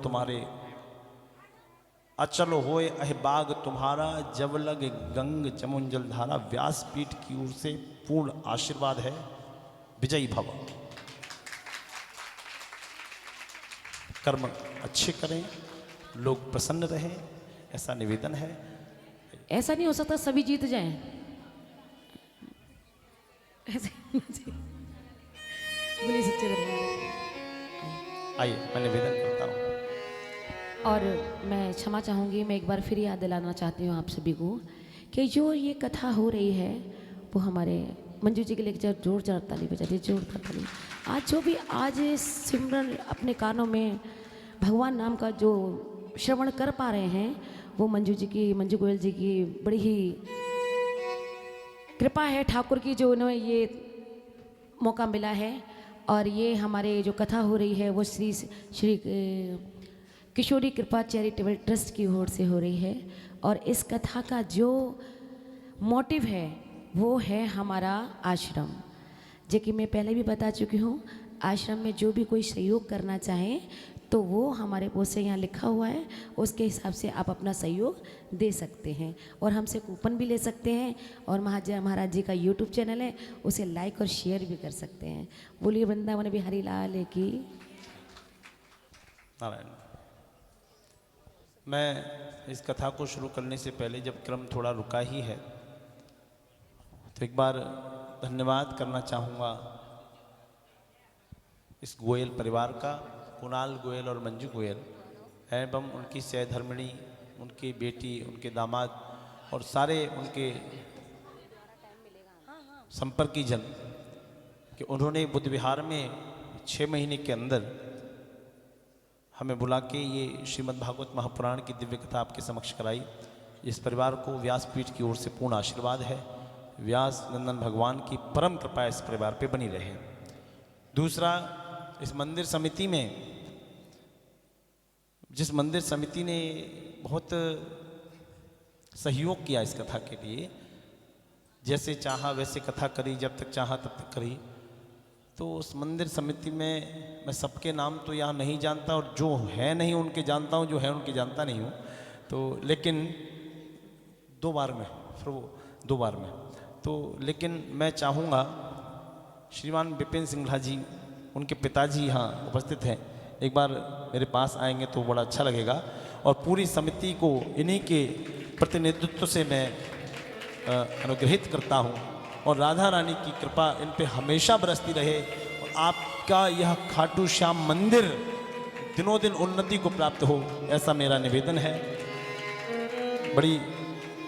तुम्हारे, अचल होए अहबाग तुम्हारा, जब लग गंग जमुंजल धारा। व्यासपीठ की ओर से पूर्ण आशीर्वाद है, विजयी भव। कर्म अच्छे करें, लोग प्रसन्न रहें, ऐसा निवेदन है। ऐसा नहीं हो सकता सभी जीत जाएं। ऐसे बोलिए सच्चे दरबार। आइए मैं निवेदन करता हूँ। और मैं क्षमा चाहूँगी, मैं एक बार फिर याद दिलाना चाहती हूँ आप सभी को कि जो ये कथा हो रही है वो हमारे मंजू जी के लिए जोर जोर ताली बजा दी, जोर ताली। आज जो भी आज सिमरन अपने कानों में भगवान नाम का जो श्रवण कर पा रहे हैं, वो मंजू गोयल जी की बड़ी ही कृपा है, ठाकुर की, जो उन्हें ये मौका मिला है। और ये हमारे जो कथा हो रही है वो श्री किशोरी कृपा चैरिटेबल ट्रस्ट की ओर से हो रही है। और इस कथा का जो मोटिव है वो है हमारा आश्रम, जो कि मैं पहले भी बता चुकी हूँ। आश्रम में जो भी कोई सहयोग करना चाहे तो वो हमारे पोस्ट से यहाँ लिखा हुआ है, उसके हिसाब से आप अपना सहयोग दे सकते हैं और हमसे कूपन भी ले सकते हैं। और महाराज जी का यूट्यूब चैनल है, उसे लाइक और शेयर भी कर सकते हैं। बोलिए वृंदावन बिहारी लाल की। नारायण। मैं इस कथा को शुरू करने से पहले, जब क्रम थोड़ा रुका ही है, तो एक बार धन्यवाद करना चाहूँगा इस गोयल परिवार का, कुणाल गोयल और मंजू गोयल एवं उनकी सहधर्मिणी, उनकी बेटी, उनके दामाद और सारे उनके संपर्की जन, कि उन्होंने बुद्ध विहार में 6 महीने के अंदर हमें बुला के ये श्रीमद् भागवत महापुराण की दिव्य कथा आपके समक्ष कराई। इस परिवार को व्यासपीठ की ओर से पूर्ण आशीर्वाद है। व्यास नंदन भगवान की परम कृपा इस परिवार पे बनी रहे। दूसरा, इस मंदिर समिति में, जिस मंदिर समिति ने बहुत सहयोग किया इस कथा के लिए, जैसे चाहा वैसे कथा करी, जब तक चाहा तब तक करी, तो उस मंदिर समिति में मैं सबके नाम तो यहाँ नहीं जानता और जो है नहीं उनके जानता हूँ, जो है उनके जानता नहीं हूँ। तो लेकिन 2 बार में, फिर वो 2 बार में, तो लेकिन मैं चाहूँगा श्रीमान विपिन सिंघला जी, उनके पिताजी यहाँ उपस्थित हैं, एक बार मेरे पास आएंगे तो बड़ा अच्छा लगेगा। और पूरी समिति को इन्हीं के प्रतिनिधित्व से मैं अनुग्रहित करता हूँ और राधा रानी की कृपा इन पे हमेशा बरसती रहे और आपका यह खाटू श्याम मंदिर दिनों दिन उन्नति को प्राप्त हो, ऐसा मेरा निवेदन है। बड़ी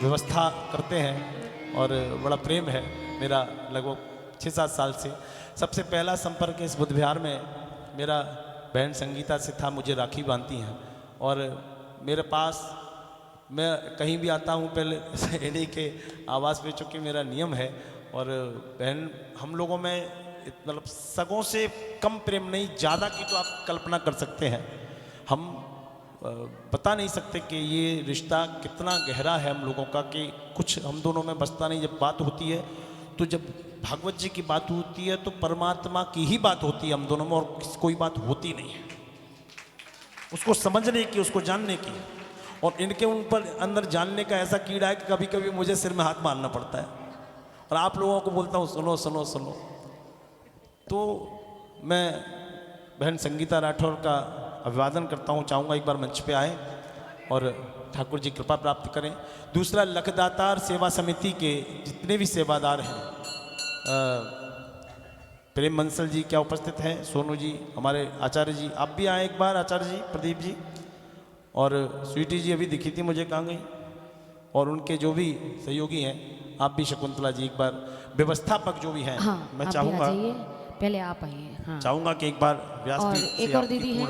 व्यवस्था करते हैं और बड़ा प्रेम है मेरा, लगभग 6-7 साल से। सबसे पहला संपर्क इस बुद्ध विहार में मेरा बहन संगीता से था, मुझे राखी बांधती हैं और मेरे पास, मैं कहीं भी आता हूँ पहले इन्हीं के आवास में, चूँकि मेरा नियम है। और बहन, हम लोगों में मतलब सगों से कम प्रेम नहीं, ज़्यादा की तो आप कल्पना कर सकते हैं। हम बता नहीं सकते कि ये रिश्ता कितना गहरा है हम लोगों का, कि कुछ हम दोनों में बसता नहीं। जब बात होती है तो जब भागवत जी की बात होती है तो परमात्मा की ही बात होती है हम दोनों में, और कोई बात होती नहीं है उसको समझने की, उसको जानने की। और इनके उन पर अंदर जानने का ऐसा कीड़ा है कि कभी कभी मुझे सिर में हाथ मारना पड़ता है और आप लोगों को बोलता हूँ सुनो सुनो सुनो। तो मैं बहन संगीता राठौर का अभिवादन करता हूँ, चाहूँगा एक बार मंच पे आए और ठाकुर जी कृपा प्राप्त करें। दूसरा, लखदातार सेवा समिति के जितने भी सेवादार हैं, प्रेम बंसल जी क्या उपस्थित हैं, सोनू जी, हमारे आचार्य जी, आप भी आए एक बार, आचार्य जी, प्रदीप जी, और स्वीटी जी अभी दिखी थी मुझे, कहाँ गई, और उनके जो भी सहयोगी हैं, आप भी, शकुंतला जी, एक बार व्यवस्थापक जो भी हैं। हाँ, मैं चाहूँगा पहले आप आइए। हाँ, चाहूँगा कि एक बार और एक और दीदी है,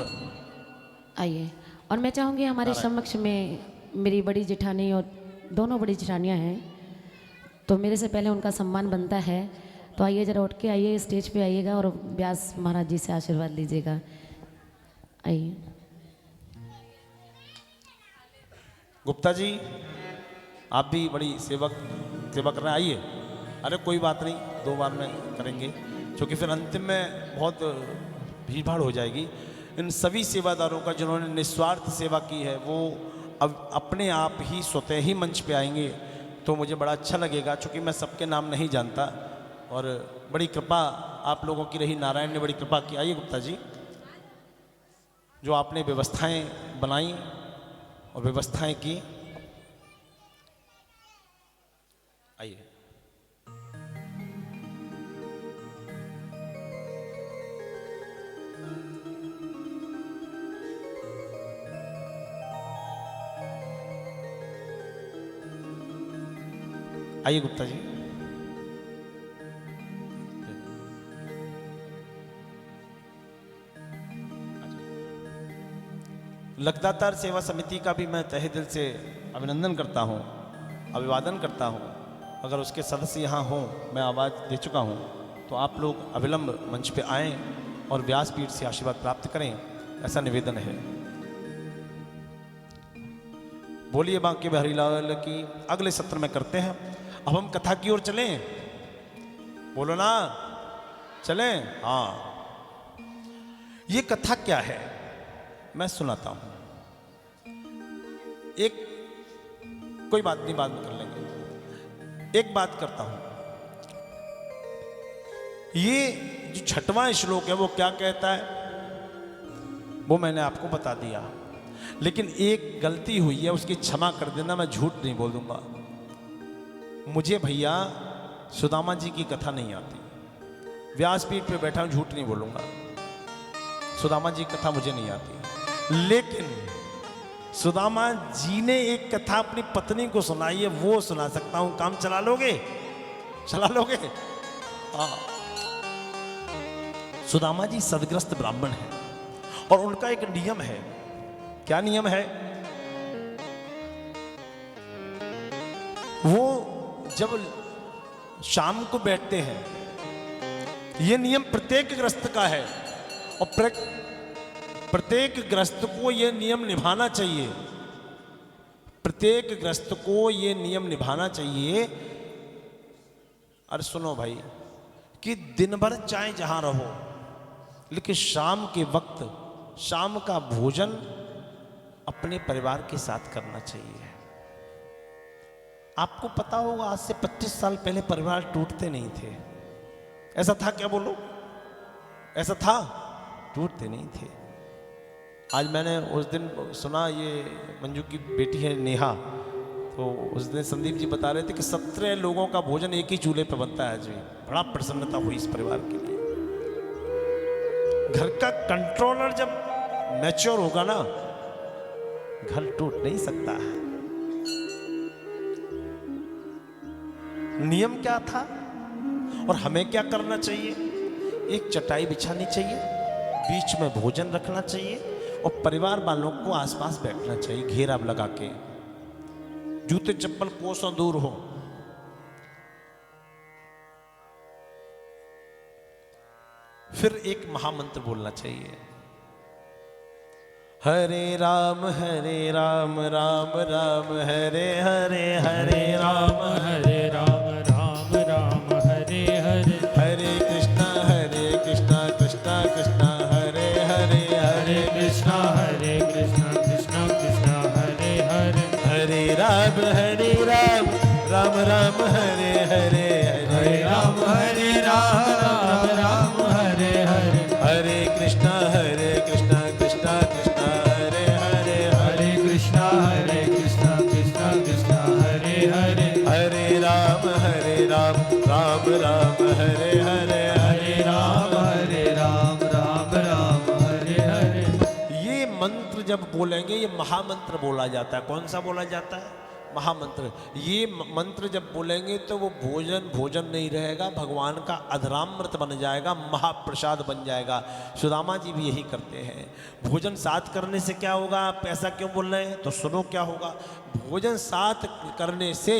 आइए। और मैं चाहूँगी हमारे समक्ष में मेरी बड़ी जेठानी और दोनों बड़ी जेठानियाँ हैं, तो मेरे से पहले उनका सम्मान बनता है। तो आइए जरा उठ के आइए, स्टेज पे आइएगा और व्यास महाराज जी से आशीर्वाद लीजिएगा। आइए। गुप्ता जी, आप भी बड़ी सेवा कर रहे हैं, आइए। अरे कोई बात नहीं, 2 बार में करेंगे, क्योंकि फिर अंतिम में बहुत भीड़ भाड़ हो जाएगी। इन सभी सेवादारों का जिन्होंने निस्वार्थ सेवा की है, वो अब अपने आप ही स्वतः ही मंच पे आएंगे तो मुझे बड़ा अच्छा लगेगा, क्योंकि मैं सबके नाम नहीं जानता और बड़ी कृपा आप लोगों की रही, नारायण ने बड़ी कृपा की। आइए गुप्ता जी, जो आपने व्यवस्थाएं बनाई और व्यवस्थाएं की, आइए। आइए गुप्ता जी। लगतार सेवा समिति का भी मैं तहे दिल से अभिनंदन करता हूं, अभिवादन करता हूं। अगर उसके सदस्य यहाँ हों, मैं आवाज़ दे चुका हूं, तो आप लोग अविलंब मंच पे आएं और व्यासपीठ से आशीर्वाद प्राप्त करें, ऐसा निवेदन है। बोलिए बांके बिहारी लाल की। अगले सत्र में करते हैं। अब हम कथा की ओर चलें, बोलो ना, चलें। हाँ, ये कथा क्या है मैं सुनाता हूं। एक कोई बात नहीं, बाद में कर लेंगे। एक बात करता हूं, ये जो 6वां श्लोक है वो क्या कहता है वो मैंने आपको बता दिया, लेकिन एक गलती हुई है, उसकी क्षमा कर देना। मैं झूठ नहीं बोल दूंगा। मुझे भैया सुदामा जी की कथा नहीं आती, व्यासपीठ पे बैठा हूं, झूठ नहीं बोलूंगा। सुदामा जी की कथा मुझे नहीं आती, लेकिन सुदामा जी ने एक कथा अपनी पत्नी को सुनाई है, वो सुना सकता हूं। काम चला लोगे? चला लोगे? हाँ। सुदामा जी सदग्रस्त ब्राह्मण हैं और उनका एक नियम है। क्या नियम है? वो जब शाम को बैठते हैं, ये नियम प्रत्येक ग्रस्त का है और प्रत्येक ग्रस्त को यह नियम निभाना चाहिए। प्रत्येक ग्रस्त को यह नियम निभाना चाहिए। अरे सुनो भाई, कि दिन भर चाहे जहां रहो, लेकिन शाम के वक्त शाम का भोजन अपने परिवार के साथ करना चाहिए। आपको पता होगा, आज से 25 साल पहले परिवार टूटते नहीं थे। ऐसा था क्या? बोलो, ऐसा था? टूटते नहीं थे। आज मैंने उस दिन सुना, ये मंजू की बेटी है नेहा, तो उस दिन संदीप जी बता रहे थे कि 17 लोगों का भोजन एक ही चूल्हे पर बनता है। आज भी बड़ा प्रसन्नता हुई इस परिवार के लिए। घर का कंट्रोलर जब मैच्योर होगा ना, घर टूट नहीं सकता। नियम क्या था और हमें क्या करना चाहिए? एक चटाई बिछानी चाहिए, बीच में भोजन रखना चाहिए और परिवार वालों को आसपास बैठना चाहिए, घेरा लगा के। जूते चप्पल कोसों दूर हो। फिर एक महामंत्र बोलना चाहिए, हरे राम राम राम हरे हरे, हरे राम राम राम हरे हरे, हरे कृष्णा कृष्णा कृष्णा हरे हरे, हरे कृष्णा कृष्णा कृष्णा हरे हरे, हरे राम राम राम हरे हरे, हरे राम राम राम हरे हरे, हरे कृष्णा कृष्णा कृष्णा हरे हरे, हरे कृष्णा कृष्णा कृष्णा हरे हरे, हरे राम राम राम हरे हरे, हरे राम राम हरे हरे। ये मंत्र जब बोलेंगे, ये महामंत्र बोला जाता है। कौन सा बोला जाता है? महामंत्र। ये मंत्र जब बोलेंगे तो वो भोजन नहीं रहेगा, भगवान का अधरामृत बन जाएगा, महाप्रसाद बन जाएगा। सुदामा जी भी यही करते हैं। भोजन साथ करने से क्या होगा? आप ऐसा क्यों बोल रहे हैं? तो सुनो क्या होगा। भोजन साथ करने से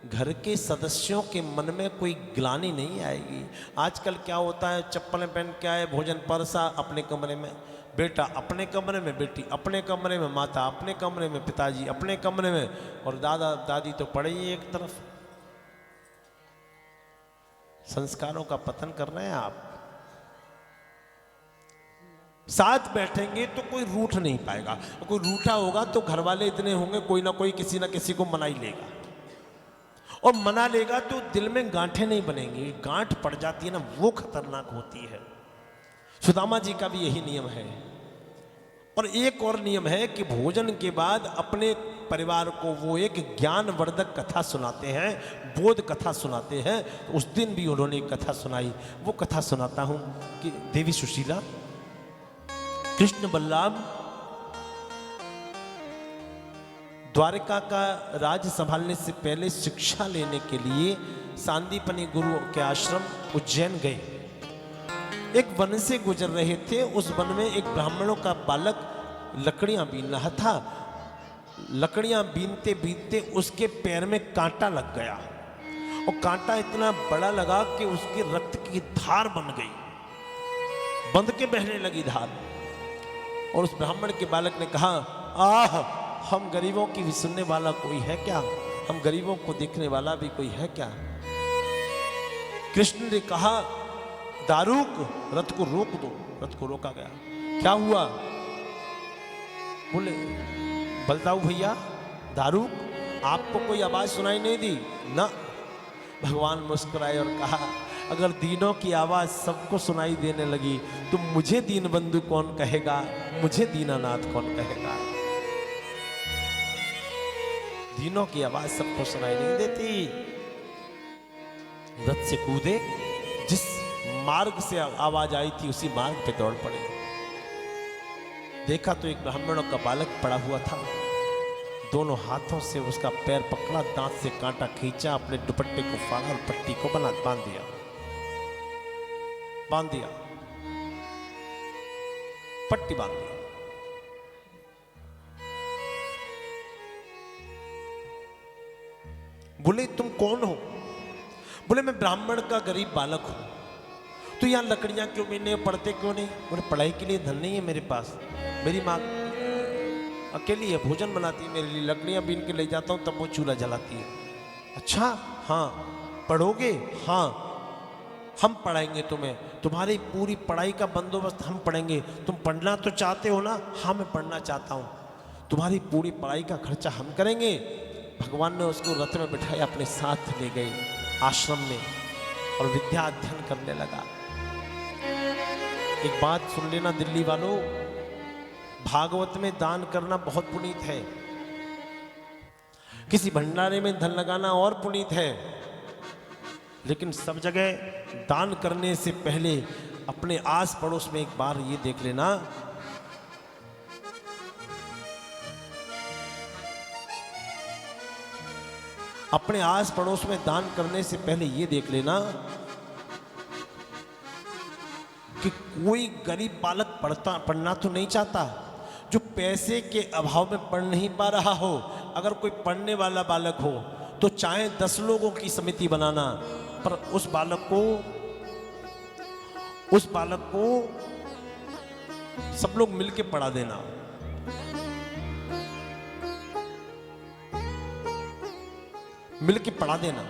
घर के सदस्यों के मन में कोई ग्लानि नहीं आएगी। आजकल क्या होता है, चप्पलें पहन के आए, भोजन परसा अपने कमरे में, बेटा अपने कमरे में, बेटी अपने कमरे में, माता अपने कमरे में, पिताजी अपने कमरे में, और दादा दादी तो पड़े ही एक तरफ। संस्कारों का पतन कर रहे हैं आप। साथ बैठेंगे तो कोई रूठ नहीं पाएगा, कोई रूठा होगा तो घर वाले इतने होंगे, कोई ना कोई किसी ना किसी को मना ही लेगा, और मना लेगा तो दिल में गांठें नहीं बनेंगी, गांठ पड़ जाती है ना, वो खतरनाक होती है। सुदामा जी का भी यही नियम है। और एक और नियम है कि भोजन के बाद अपने परिवार को वो एक ज्ञानवर्धक कथा सुनाते हैं, बोध कथा सुनाते हैं। तो उस दिन भी उन्होंने एक कथा सुनाई, वो कथा सुनाता हूं कि देवी सुशीला, कृष्ण बलराम द्वारिका का राज संभालने से पहले शिक्षा लेने के लिए सांदीपनी गुरु के आश्रम उज्जैन गए। एक वन से गुजर रहे थे, उस वन में एक ब्राह्मणों का बालक लकड़ियां बीन रहा था। लकड़ियां बीनते बीनते उसके पैर में कांटा लग गया, और कांटा इतना बड़ा लगा कि उसके रक्त की धार बन गई, बंध के बहने लगी धार। और उस ब्राह्मण के बालक ने कहा, आह, हम गरीबों की भी सुनने वाला कोई है क्या? हम गरीबों को देखने वाला भी कोई है क्या? कृष्ण ने कहा, दारूक, रथ को रोक दो। रथ को रोका गया। क्या हुआ? बोले, बलदाऊ भैया, दारूक, आपको कोई आवाज सुनाई नहीं दी ना? भगवान मुस्कुराए और कहा, अगर दीनों की आवाज सबको सुनाई देने लगी तो मुझे दीन बंधु कौन कहेगा, मुझे दीनानाथ कौन कहेगा? दीनों की आवाज सबको सुनाई नहीं देती। रथ से कूदे, जिस मार्ग से आवाज आई थी उसी मार्ग पे दौड़ पड़े। देखा तो एक ब्राह्मणों का बालक पड़ा हुआ था, दोनों हाथों से उसका पैर पकड़ा, दांत से कांटा खींचा, अपने दुपट्टे को फाड़ा और पट्टी को बांध दिया, पट्टी बांध दी। बोले, तुम कौन हो? बोले, मैं ब्राह्मण का गरीब बालक हूं। तो यहां लकड़ियां क्यों बीनने, पढ़ते क्यों नहीं? बोले, पढ़ाई के लिए धन नहीं है मेरे पास, मेरी माँ अकेली है, भोजन बनाती है मेरे लिए, लकड़ियां बीन के ले जाता हूं तब वो चूल्हा जलाती है। अच्छा, हाँ, पढ़ोगे? हाँ, हम पढ़ाएंगे तुम्हें, तुम्हारी पूरी पढ़ाई का बंदोबस्त हम पढ़ेंगे। तुम पढ़ना तो चाहते हो ना? हाँ, मैं पढ़ना चाहता हूँ, तुम्हारी पूरी पढ़ाई का खर्चा हम करेंगे। भगवान ने उसको रथ में बिठाया, अपने साथ ले गए आश्रम में, और विद्या अध्ययन करने लगा। एक बात सुन लेना दिल्ली वालों, भागवत में दान करना बहुत पुनीत है, किसी भंडारे में धन लगाना और पुनीत है, लेकिन सब जगह दान करने से पहले अपने आस पड़ोस में एक बार ये देख लेना, अपने आस पड़ोस में दान करने से पहले ये देख लेना कि कोई गरीब बालक पढ़ना तो नहीं चाहता, जो पैसे के अभाव में पढ़ नहीं पा रहा हो। अगर कोई पढ़ने वाला बालक हो तो चाहे 10 लोगों की समिति बनाना, पर उस बालक को सब लोग मिलके पढ़ा देना। मिलके पढ़ा देना।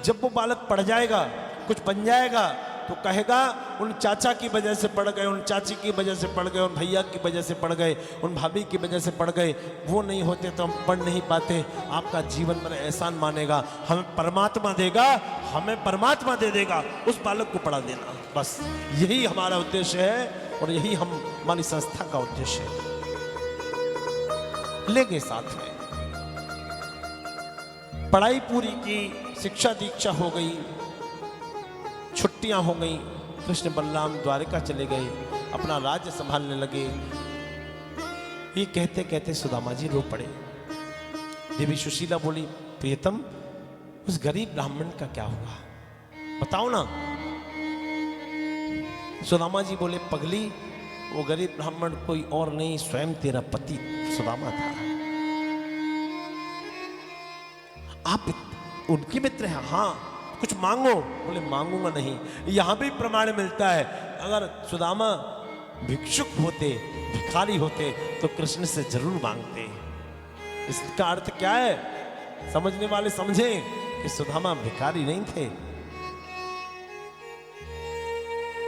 जब वो बालक पढ़ जाएगा, कुछ बन जाएगा, तो कहेगा उन चाचा की वजह से पढ़ गए, उन चाची की वजह से पढ़ गए, उन भैया की वजह से पढ़ गए, उन भाभी की वजह से पढ़ गए, वो नहीं होते तो हम पढ़ नहीं पाते। आपका जीवन पर एहसान मानेगा, हमें परमात्मा देगा, हमें परमात्मा दे देगा, उस बालक को पढ़ा देना। बस यही हमारा उद्देश्य है और यही हमारी संस्था का उद्देश्य है। लेंगे साथ में, पढ़ाई पूरी की, शिक्षा दीक्षा हो गई, छुट्टियां हो गई, कृष्ण बलराम द्वारिका चले गए, अपना राज्य संभालने लगे। ये कहते कहते सुदामा जी रो पड़े। देवी सुशीला बोली, प्रियतम, उस गरीब ब्राह्मण का क्या हुआ, बताओ ना। सुदामा जी बोले, पगली, वो गरीब ब्राह्मण कोई और नहीं, स्वयं तेरा पति सुदामा था। आप उनके मित्र हैं? हाँ, कुछ मांगो। बोले, मांगूंगा नहीं। यहां भी प्रमाण मिलता है, अगर सुदामा भिक्षुक होते, भिखारी होते तो कृष्ण से जरूर मांगते। इसका अर्थ क्या है? समझने वाले समझें कि सुदामा भिखारी नहीं थे।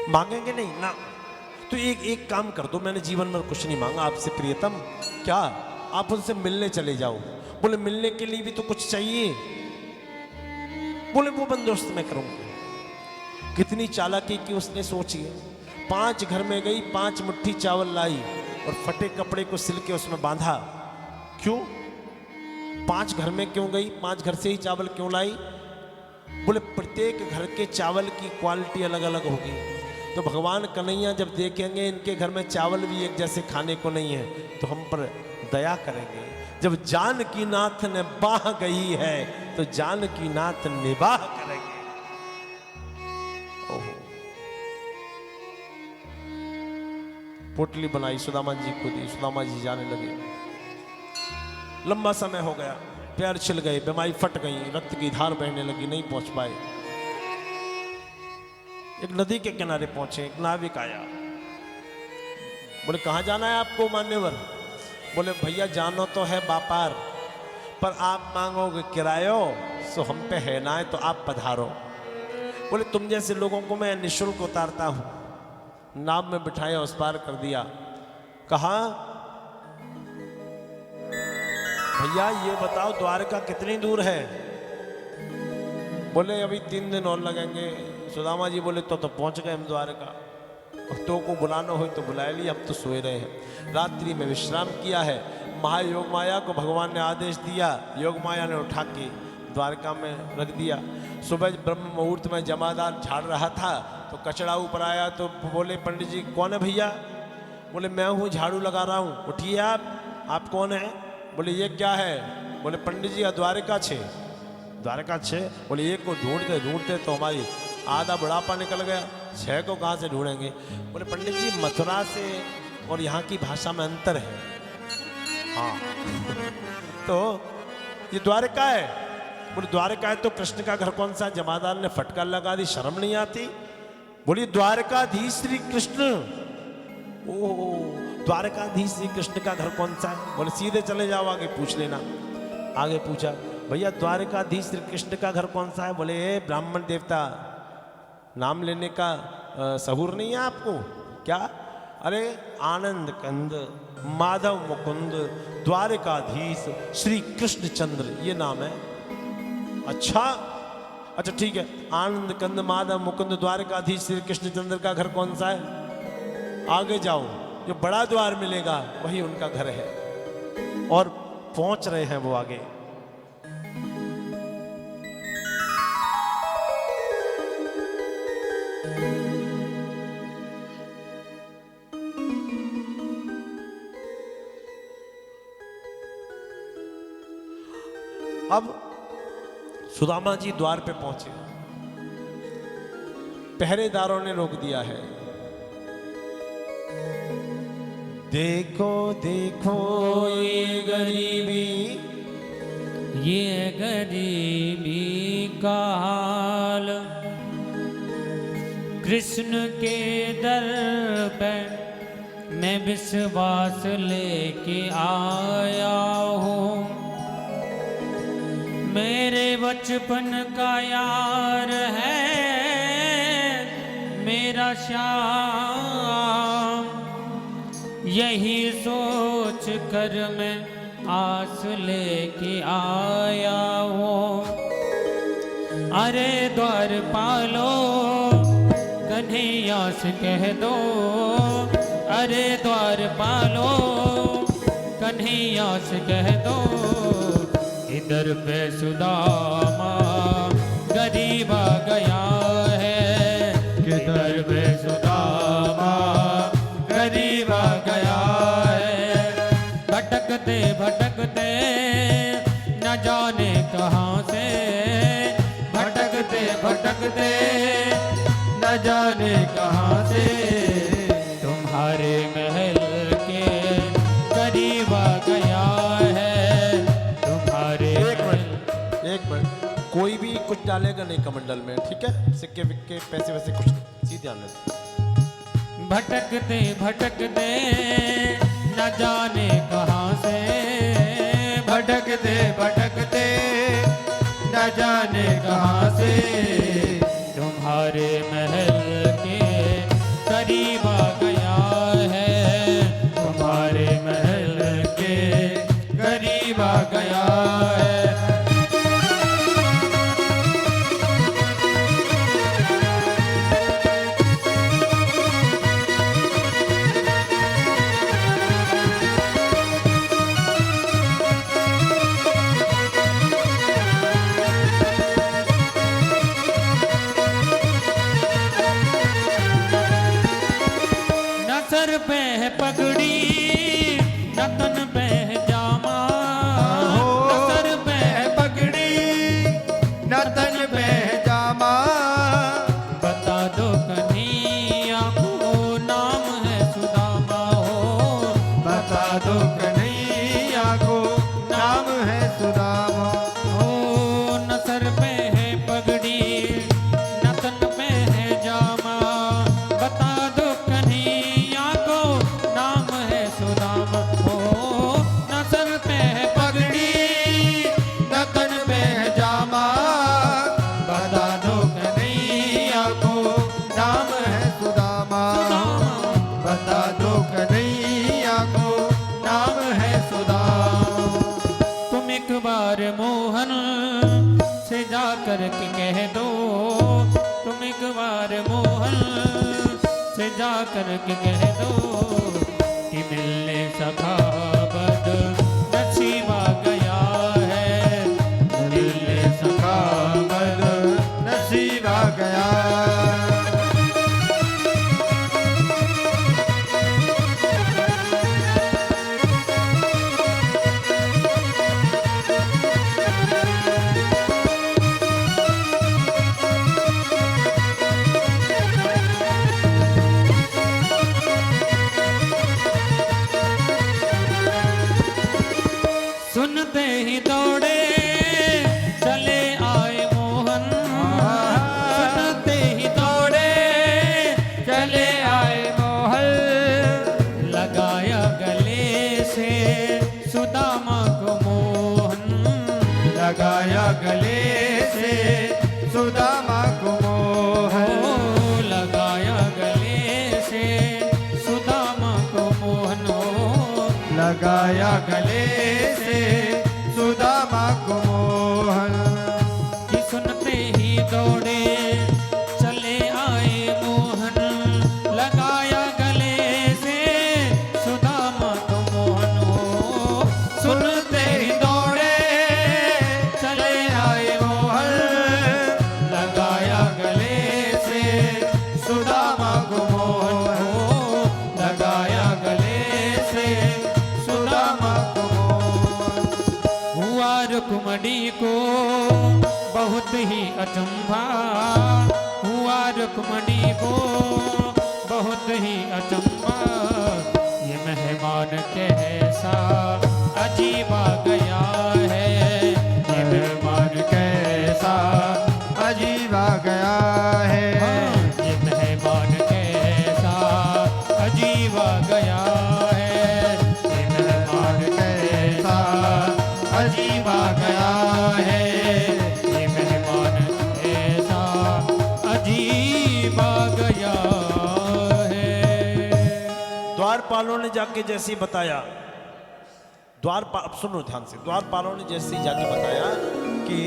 मांगेंगे नहीं ना, तो एक काम कर दो, मैंने जीवन में कुछ नहीं मांगा आपसे प्रियतम, क्या आप उनसे मिलने चले जाओ। बोले मिलने के लिए भी तो कुछ चाहिए। बोले वो बंदोबस्त मैं करूंगा। कितनी चालाकी की उसने सोची है। 5 घर में गई, 5 मुट्ठी चावल लाई और फटे कपड़े को सिल के उसमें बांधा। क्यों 5 घर में क्यों गई, 5 घर से ही चावल क्यों लाई? बोले प्रत्येक घर के चावल की क्वालिटी अलग अलग होगी, तो भगवान कन्हैया जब देखेंगे इनके घर में चावल भी एक जैसे खाने को नहीं है तो हम पर दया करेंगे। जब जानकी नाथ ने बाह गई है तो जानकी नाथ निबाह करेंगे। ओहो, पोटली बनाई, सुदामा जी को दी, सुदामा जी जाने लगे। लंबा समय हो गया, पैर छिल गए, बीमारी फट गई, रक्त की धार बहने लगी, नहीं पहुंच पाए। एक नदी के किनारे पहुंचे, एक नाविक आया। बोले कहाँ जाना है आपको मान्यवर? बोले भैया जानो तो है व्यापार, पर आप मांगोगे किरायो सो हम पे है ना है, तो आप पधारो। बोले तुम जैसे लोगों को मैं निःशुल्क उतारता हूं। नाव में बिठाया, उस पार कर दिया। कहा भैया ये बताओ द्वारका कितनी दूर है? बोले अभी 3 दिन और लगेंगे। सुदामा जी बोले तो पहुंच गए हम द्वारका। भक्तों को बुलाना हो तो बुला लिया, हम तो सोए रहे हैं। रात्रि में विश्राम किया है। महायोग माया को भगवान ने आदेश दिया, योग माया ने उठा के द्वारका में रख दिया। सुबह ब्रह्म मुहूर्त में जमादार झाड़ रहा था तो कचड़ा ऊपर आया, तो बोले पंडित जी कौन है भैया? बोले मैं हूँ, झाड़ू लगा रहा हूँ। उठिए आप कौन है? बोले ये क्या है? बोले पंडित जी द्वारका छे। द्वारका छे? बोले एक को ढूंढते ढूंढते तो हमारी आधा बुढ़ापा निकल गया, 6 को कहाँ से ढूंढेंगे? बोले पंडित जी मथुरा से और यहाँ की भाषा में अंतर है। हाँ तो ये द्वारका है। बोले द्वारका है तो कृष्ण का घर कौन सा है? जमादार ने फटकार लगा दी, शर्म नहीं आती? बोली द्वारकाधीश श्री कृष्ण। ओह द्वारकाधीश श्री कृष्ण का घर कौन सा है? बोले सीधे चले जाओ, आगे पूछ लेना। आगे पूछा, भैया द्वारकाधीश श्री कृष्ण का घर कौन सा है? बोले ब्राह्मण देवता, नाम लेने का सहूर नहीं है आपको क्या? अरे आनंद कंद माधव मुकुंद द्वारकाधीश श्री कृष्ण चंद्र ये नाम है। अच्छा ठीक है, आनंद कंद माधव मुकुंद द्वारकाधीश श्री कृष्ण चंद्र का घर कौन सा है? आगे जाओ, जो बड़ा द्वार मिलेगा वही उनका घर है। और पहुंच रहे हैं वो आगे। अब सुदामा जी द्वार पे पहुंचे, पहरेदारों ने रोक दिया है। देखो देखो ये गरीबी, ये गरीबी का हाल, कृष्ण के दर पे मैं विश्वास लेके आया हूँ। मेरे बचपन का यार है मेरा श्याम, यही सोच कर मैं आस लेके आया हूँ। अरे द्वारपालो कन्हैया से कह दो, अरे द्वारपालो कन्हैया से कह दो, इधर पे सुदामा गरीब आ गया है, इधर पे सुदामा गरीब आ गया है। भटकते भटकते न जाने कहाँ से, भटकते भटकते न जाने कहाँ से, तुम्हारे महल के करीब आ गया है। एक मिनट, कोई भी कुछ डालेगा नहीं कमंडल में, ठीक है? सिक्के विक्के पैसे वैसे कुछ सीधे आने। भटकते भटकते न जाने कहाँ से, भटकते भटकते न जाने कहाँ से, तुम्हारे महल के करीब आ गया नतन पे जामा हो सर पे पगड़ी नतन पे जामा बता दो कन्हैया को नाम है सुदामा हो बता दो कन्हैया को नाम है सुदामा हो न सर पे है पगड़ी न तन पे है जामा बता दो कन्हैया को नाम है सुदामा हो न सर पे है पगड़ी नतन पे जामा बता दो कन्हैया को नाम है सुदामा बता दो कन्हैया को नाम है सुदामा तुम एक बार मोहन से जा कर के कह दो तुम एक बार मोहन से जा कर के कह दो कि मिलने सखा बद नसीबा गया है मिलने सखा बद नसीबा गया सुनते ही दौड़े चले आए मोहन सुनते ही दौड़े चले आए मोहन लगाया गले से सुदामा को मोहन लगाया गले से सुदामा को मोहन हो लगाया गले से सुदामा को मोहन हो लगाया गले से सुदामा को मोहन कि सुनते ही दौड़े चले आए मोहन लगाया गले से सुदामा को मोहन हो सुनते ही दौड़े चले आए मोहन लगाया गले से सुदामा को मोहन हो लगाया गले से सुदामा को मोहन हुआ रुक्मणी को बहुत ही अचंभा हुआ रुक्मणी को बहुत ही अचंभा ये मेहमान कैसा अजीब आ गया है ये मेहमान कैसा अजीब आ गया है ये मेहमान कैसा अजीब आ गया है ये मेहमान कैसा अजीब आ गया है ये मेहमान ऐसा अजीब आ गया है द्वारपालों ने जाके जैसे ही बताया अब सुनो ध्यान से। द्वारपालों ने जैसे ही जाके बताया कि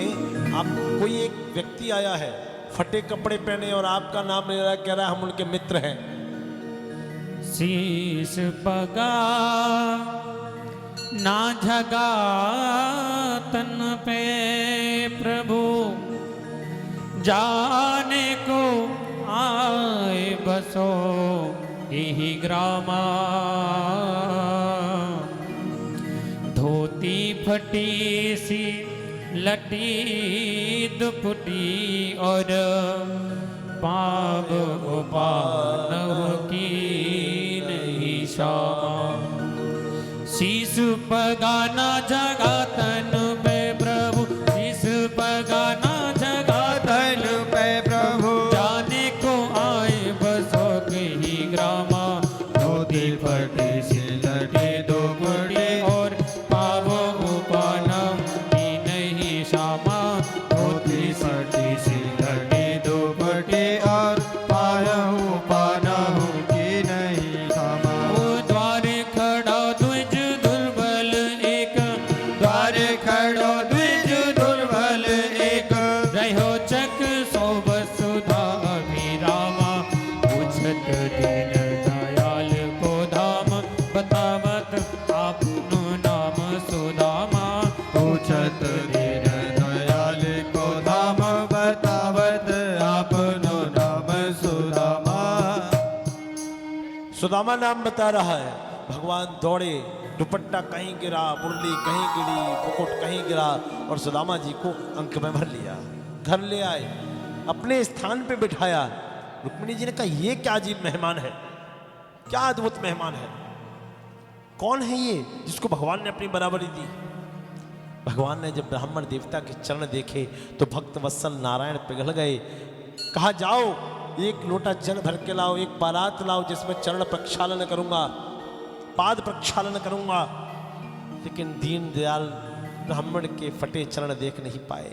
आप कोई एक व्यक्ति आया है फटे कपड़े पहने और आपका नाम ले रहा है, कह रहा है हम उनके मित्र हैं। शीश पगा ना झगा तन पे प्रभु जाने को आए बसो यही ग्रामा धोती फटी सी लटी दुपटी और पाप उपान की नहीं शामा शीश पगाना जगा तन पे प्रभु शीश पगाना जगा धन पे प्रभु जाने को आए बसो ही ग्रामा धोती फटी सी लटी दो बड़े और पाव उपानम की नहीं शामा धोती फटी सी लटी दो बड़े और पायहु पानहु की नहीं सामा ओ द्वारे खड़ा द्विज दुर्बल एक द्वारे खड़ो द्विज दुर्बल एक रहो चक सो वसुधा अभिरामा पूछत दीन दयाल को धाम बतावत आपनो नाम सुदामा पूछत दीन दयाल को धाम बतावत आपनो नाम सुदामा सुदामा नाम बता रहा है। भगवान दौड़े दुपट्टा कहीं गिरा, मुरली कहीं गिरी, मुकुट कहीं गिरा और सुदामा जी को अंक में भर लिया, घर ले आए, अपने स्थान पे बिठाया। रुक्मिणी जी ने कहा ये क्या अजीब मेहमान है, क्या अद्भुत मेहमान है, कौन है ये जिसको भगवान ने अपनी बराबरी दी। भगवान ने जब ब्राह्मण देवता के चरण देखे तो भक्त वत्सल नारायण पिघल गए। कहा जाओ एक लोटा जल भर के लाओ, एक बारात लाओ जिसमें चरण प्रक्षालन करूंगा, पाद प्रक्षालन करूंगा। लेकिन दीन दयाल ब्राह्मण के फटे चरण देख नहीं पाए।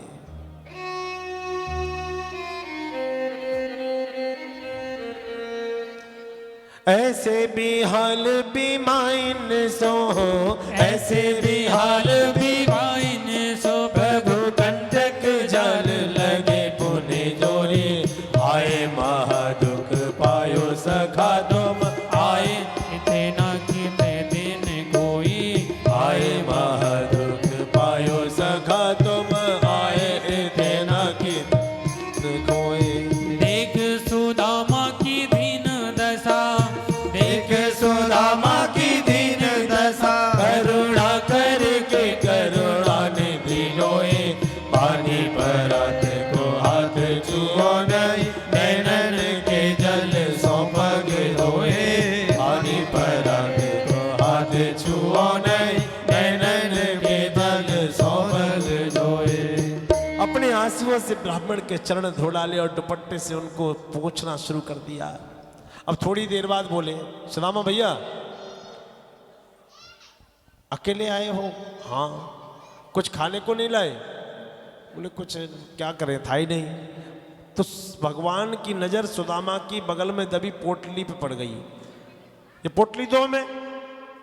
ऐसे भी हाल बीमाइन सो हो, ऐसे भी हाल बीमाइन सो प्रभु कंटक जल लगे पुने जोरी, आए महादुख पायो सखा तुम, आए इते ना किते दिन कोई, आए महादुख पायो सखा तुम, आए इते ना किते कोई। देख सुदामा की दीन दशा, देख सुदामा की दीन दशा, करुणा करके करुणा निधि लोए, पानी परात को हाथ छुओ नहीं, नैनन के जल सो पग धोए, पानी परात को हाथ छुओ नहीं, नैनन के जल सो पग धोए। अपने आंसुओं से ब्राह्मण के चरण धो डाले और दुपट्टे से उनको पोंछना शुरू कर दिया। अब थोड़ी देर बाद बोले सुदामा भैया अकेले आए हो? हाँ। कुछ खाने को नहीं लाए? बोले कुछ क्या करें, था ही नहीं। तो भगवान की नजर सुदामा की बगल में दबी पोटली पे पड़ गई। ये पोटली दो हमें।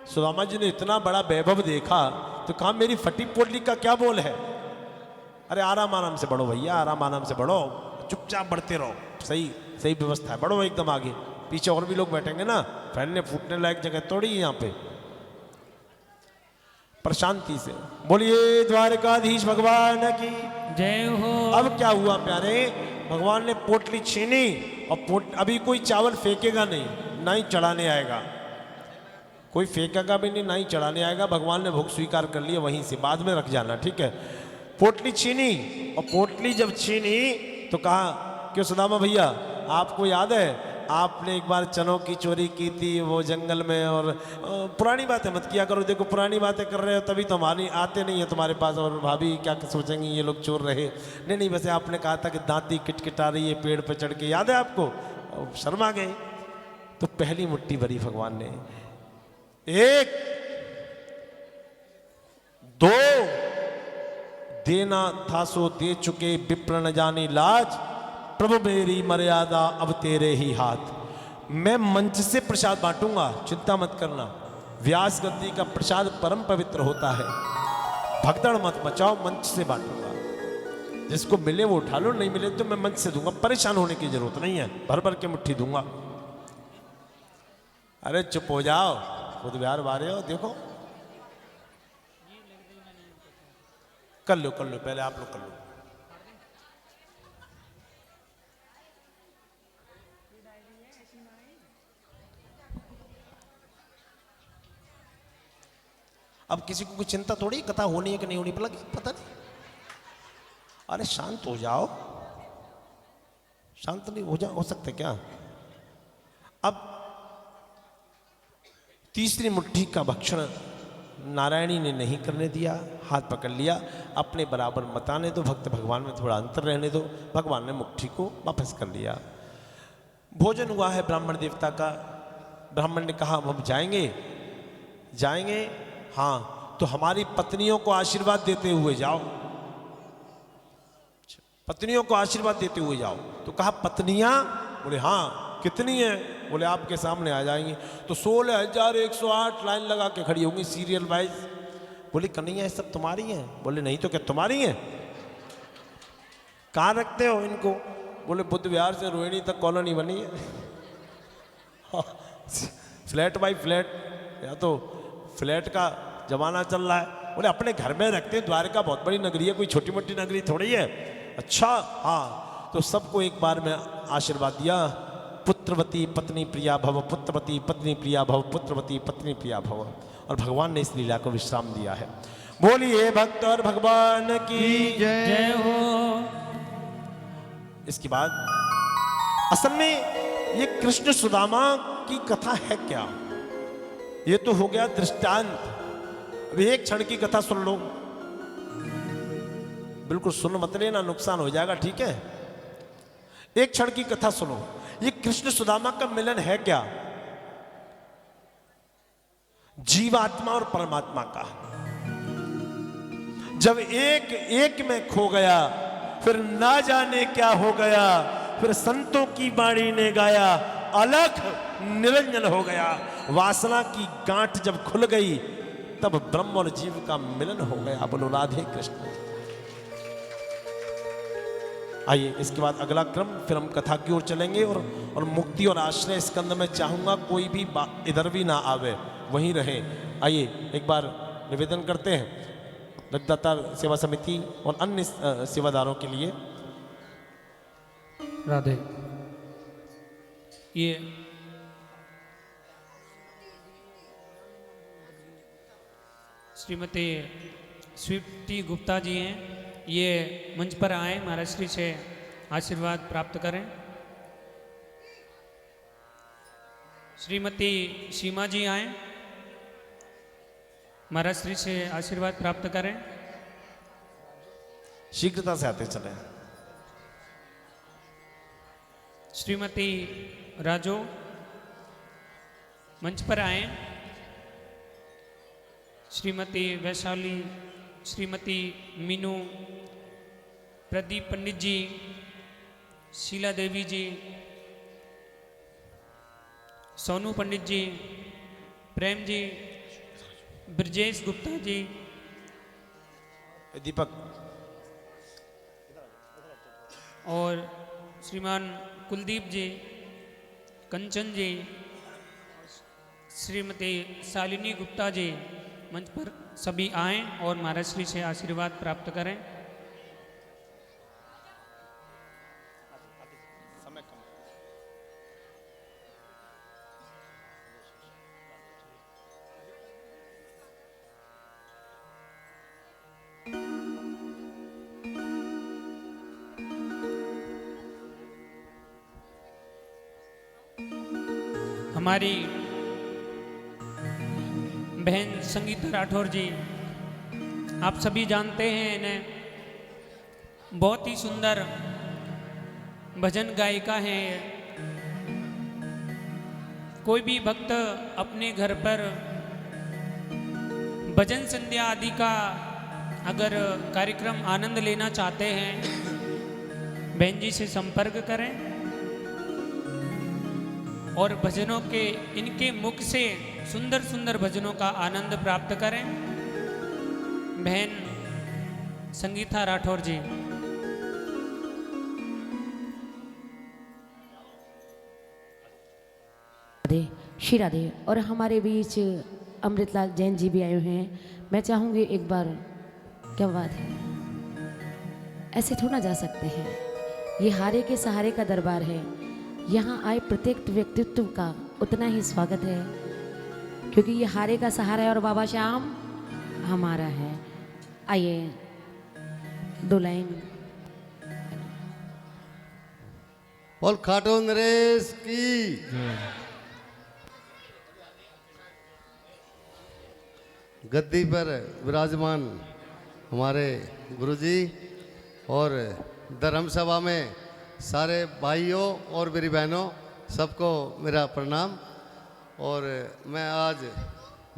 सुदामा जी ने इतना बड़ा वैभव देखा तो कहा मेरी फटी पोटली का क्या बोल है? अरे आराम आराम से बढ़ो भैया, आराम आराम से बढ़ो, चुपचाप बढ़ते रहो, सही सही व्यवस्था है, बढ़ो एकदम आगे, पीछे और भी लोग बैठेंगे ना, फैलने फूटने लायक जगह थोड़ी है यहाँ पे। पर शांति से बोलिए द्वारकाधीश भगवान की जय हो। अब क्या हुआ प्यारे, भगवान ने पोटली छीनी और अभी कोई चावल फेंकेगा नहीं, ना ही चढ़ाने आएगा, कोई फेंकेगा भी नहीं, ना ही चढ़ाने आएगा। भगवान ने भोग स्वीकार कर लिया, वहीं से बाद में रख जाना, ठीक है। पोटली छीनी और पोटली जब छीनी तो कहा क्यों सुदामा भैया आपको याद है आपने एक बार चनों की चोरी की थी वो जंगल में, और पुरानी बातें मत किया करो, देखो पुरानी बातें कर रहे हो तभी तो हमारी आते नहीं है तुम्हारे पास, और भाभी क्या सोचेंगी ये लोग चोर रहे। नहीं नहीं, वैसे आपने कहा था कि दांती किटकिटा रही है पेड़ पे चढ़ के, याद है आपको? शर्मा गए। तो पहली मुट्ठी भरी भगवान ने, एक दो, देना था सो दे चुके विप्र न जानी लाज, प्रभु मेरी मर्यादा अब तेरे ही हाथ। मैं मंच से प्रसाद बांटूंगा, चिंता मत करना, व्यास गद्दी का प्रसाद परम पवित्र होता है, भगदड़ मत मचाओ, मंच से बांटूंगा, जिसको मिले वो उठा लो, नहीं मिले तो मैं मंच से दूंगा, परेशान होने की जरूरत नहीं है, भर भर के मुट्ठी दूंगा। अरे चुप हो जाओ, खुद बिहार बारे हो, देखो कर लो पहले आप लोग कर लो। अब किसी को कोई चिंता थोड़ी, कथा होनी है कि नहीं होनी पता नहीं। अरे शांत हो जाओ, शांत नहीं हो सकते क्या? अब तीसरी मुट्ठी का भक्षण नारायणी ने नहीं करने दिया, हाथ पकड़ लिया, अपने बराबर मत आने दो, भक्त भगवान में थोड़ा अंतर रहने दो। भगवान ने मुट्ठी को वापस कर लिया। भोजन हुआ है ब्राह्मण देवता का। ब्राह्मण ने कहा हम जाएंगे, हाँ तो हमारी पत्नियों को आशीर्वाद देते हुए जाओ, पत्नियों को आशीर्वाद देते हुए जाओ। तो कहा पत्नियां? बोले हाँ। कितनी है? बोले आपके सामने आ जाएंगी। तो 16,108 लाइन लगा के खड़ी होंगी सीरियल वाइज। बोले कन्हैया ये सब तुम्हारी हैं? बोले नहीं तो क्या तुम्हारी हैं? कहाँ रखते हो इनको? बोले बुद्ध विहार से रोहिणी तक कॉलोनी बनी है, फ्लैट बाई फ्लैट, या तो फ्लैट का जमाना चल रहा है। बोले अपने घर में रखते हैं, द्वारका बहुत बड़ी नगरी है, कोई छोटी मोटी नगरी थोड़ी है। अच्छा हाँ, तो सबको एक बार में आशीर्वाद दिया, पुत्रवती पत्नी प्रिया भव, पुत्रवती पत्नी प्रिया भव, पुत्रवती पत्नी प्रिया भव। और भगवान ने इस लीला को विश्राम दिया है। बोलिए भक्त और भगवान की जय। जय हो। इसके बाद असल में ये कृष्ण सुदामा की कथा है क्या? ये तो हो गया दृष्टांत। अभी एक क्षण की कथा सुन लो, बिल्कुल सुन मत लेना, नुकसान हो जाएगा, ठीक है? एक क्षण की कथा सुनो। ये कृष्ण सुदामा का मिलन है क्या? जीवात्मा और परमात्मा का। जब एक एक में खो गया, फिर ना जाने क्या हो गया, फिर संतों की वाणी ने गाया, अलख निरंजन हो गया। वासना की गांठ जब खुल गई, तब ब्रह्म और जीव का मिलन हो गया। बोलो राधे कृष्ण। आइए इसके बाद अगला क्रम, फिर हम कथा की ओर चलेंगे और मुक्ति और आश्रय स्कंद में चाहूंगा कोई भी इधर भी ना आवे, वहीं रहे। आइए एक बार निवेदन करते हैं रक्तदाता सेवा समिति और अन्य सेवादारों के लिए। राधे। ये श्रीमती स्वीटी गुप्ता जी हैं, ये मंच पर आए, महाराज श्री से आशीर्वाद प्राप्त करें। श्रीमती सीमा जी आए, महाराज श्री से आशीर्वाद प्राप्त करें। शीघ्रता से आते चले। श्रीमती राजो मंच पर आए। श्रीमती वैशाली, श्रीमती मीनू, प्रदीप पंडित जी, शीला देवी जी, सोनू पंडित जी, प्रेम जी, ब्रजेश गुप्ता जी, दीपक और श्रीमान कुलदीप जी, कंचन जी, श्रीमती शालिनी गुप्ता जी मंच पर सभी आएं और महाराज श्री से आशीर्वाद प्राप्त करें। हमारी बहन संगीता राठौर जी, आप सभी जानते हैं इन्हें, बहुत ही सुंदर भजन गायिका हैं। कोई भी भक्त अपने घर पर भजन संध्या आदि का अगर कार्यक्रम आनंद लेना चाहते हैं, बहन जी से संपर्क करें और भजनों के इनके मुख से सुंदर सुंदर भजनों का आनंद प्राप्त करें। बहन संगीता राठौर जी। राधे श्री राधे। और हमारे बीच अमृतलाल जैन जी भी आए हुए हैं। मैं चाहूँगी एक बार, क्या बात है, ऐसे थोड़ा जा सकते हैं। ये हारे के सहारे का दरबार है। यहाँ आए प्रत्येक व्यक्तित्व का उतना ही स्वागत है, क्योंकि ये हारे का सहारा है और बाबा श्याम हमारा है। आइए दो लाइन। बोल खाटू नरेश की। गद्दी पर विराजमान हमारे गुरुजी और धर्म सभा में सारे भाइयों और मेरी बहनों, सबको मेरा प्रणाम। और मैं आज,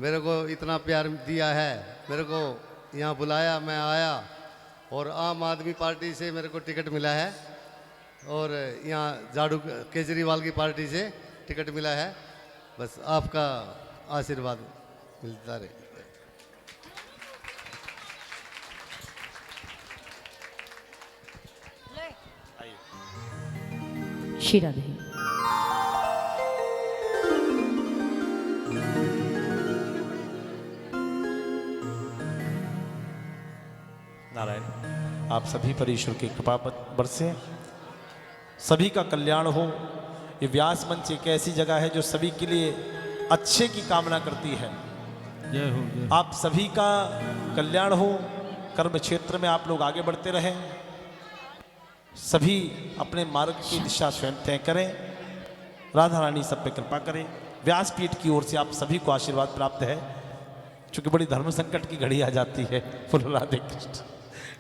मेरे को इतना प्यार दिया है, मेरे को यहाँ बुलाया, मैं आया और आम आदमी पार्टी से मेरे को टिकट मिला है और यहाँ झाड़ू केजरीवाल की पार्टी से टिकट मिला है। बस आपका आशीर्वाद मिलता रहे। श्री राधे। नारायण, आप सभी पर ईश्वर की कृपा बरसे, सभी का कल्याण हो। ये व्यास मंच एक ऐसी जगह है जो सभी के लिए अच्छे की कामना करती है। जय हो जय हो। आप सभी का कल्याण हो, कर्म क्षेत्र में आप लोग आगे बढ़ते रहें, सभी अपने मार्ग की दिशा स्वयं तय करें, राधा रानी सब पे कृपा करें। व्यासपीठ की ओर से आप सभी को आशीर्वाद प्राप्त है, क्योंकि बड़ी धर्म संकट की घड़ी आ जाती है। बोलो राधे कृष्ण।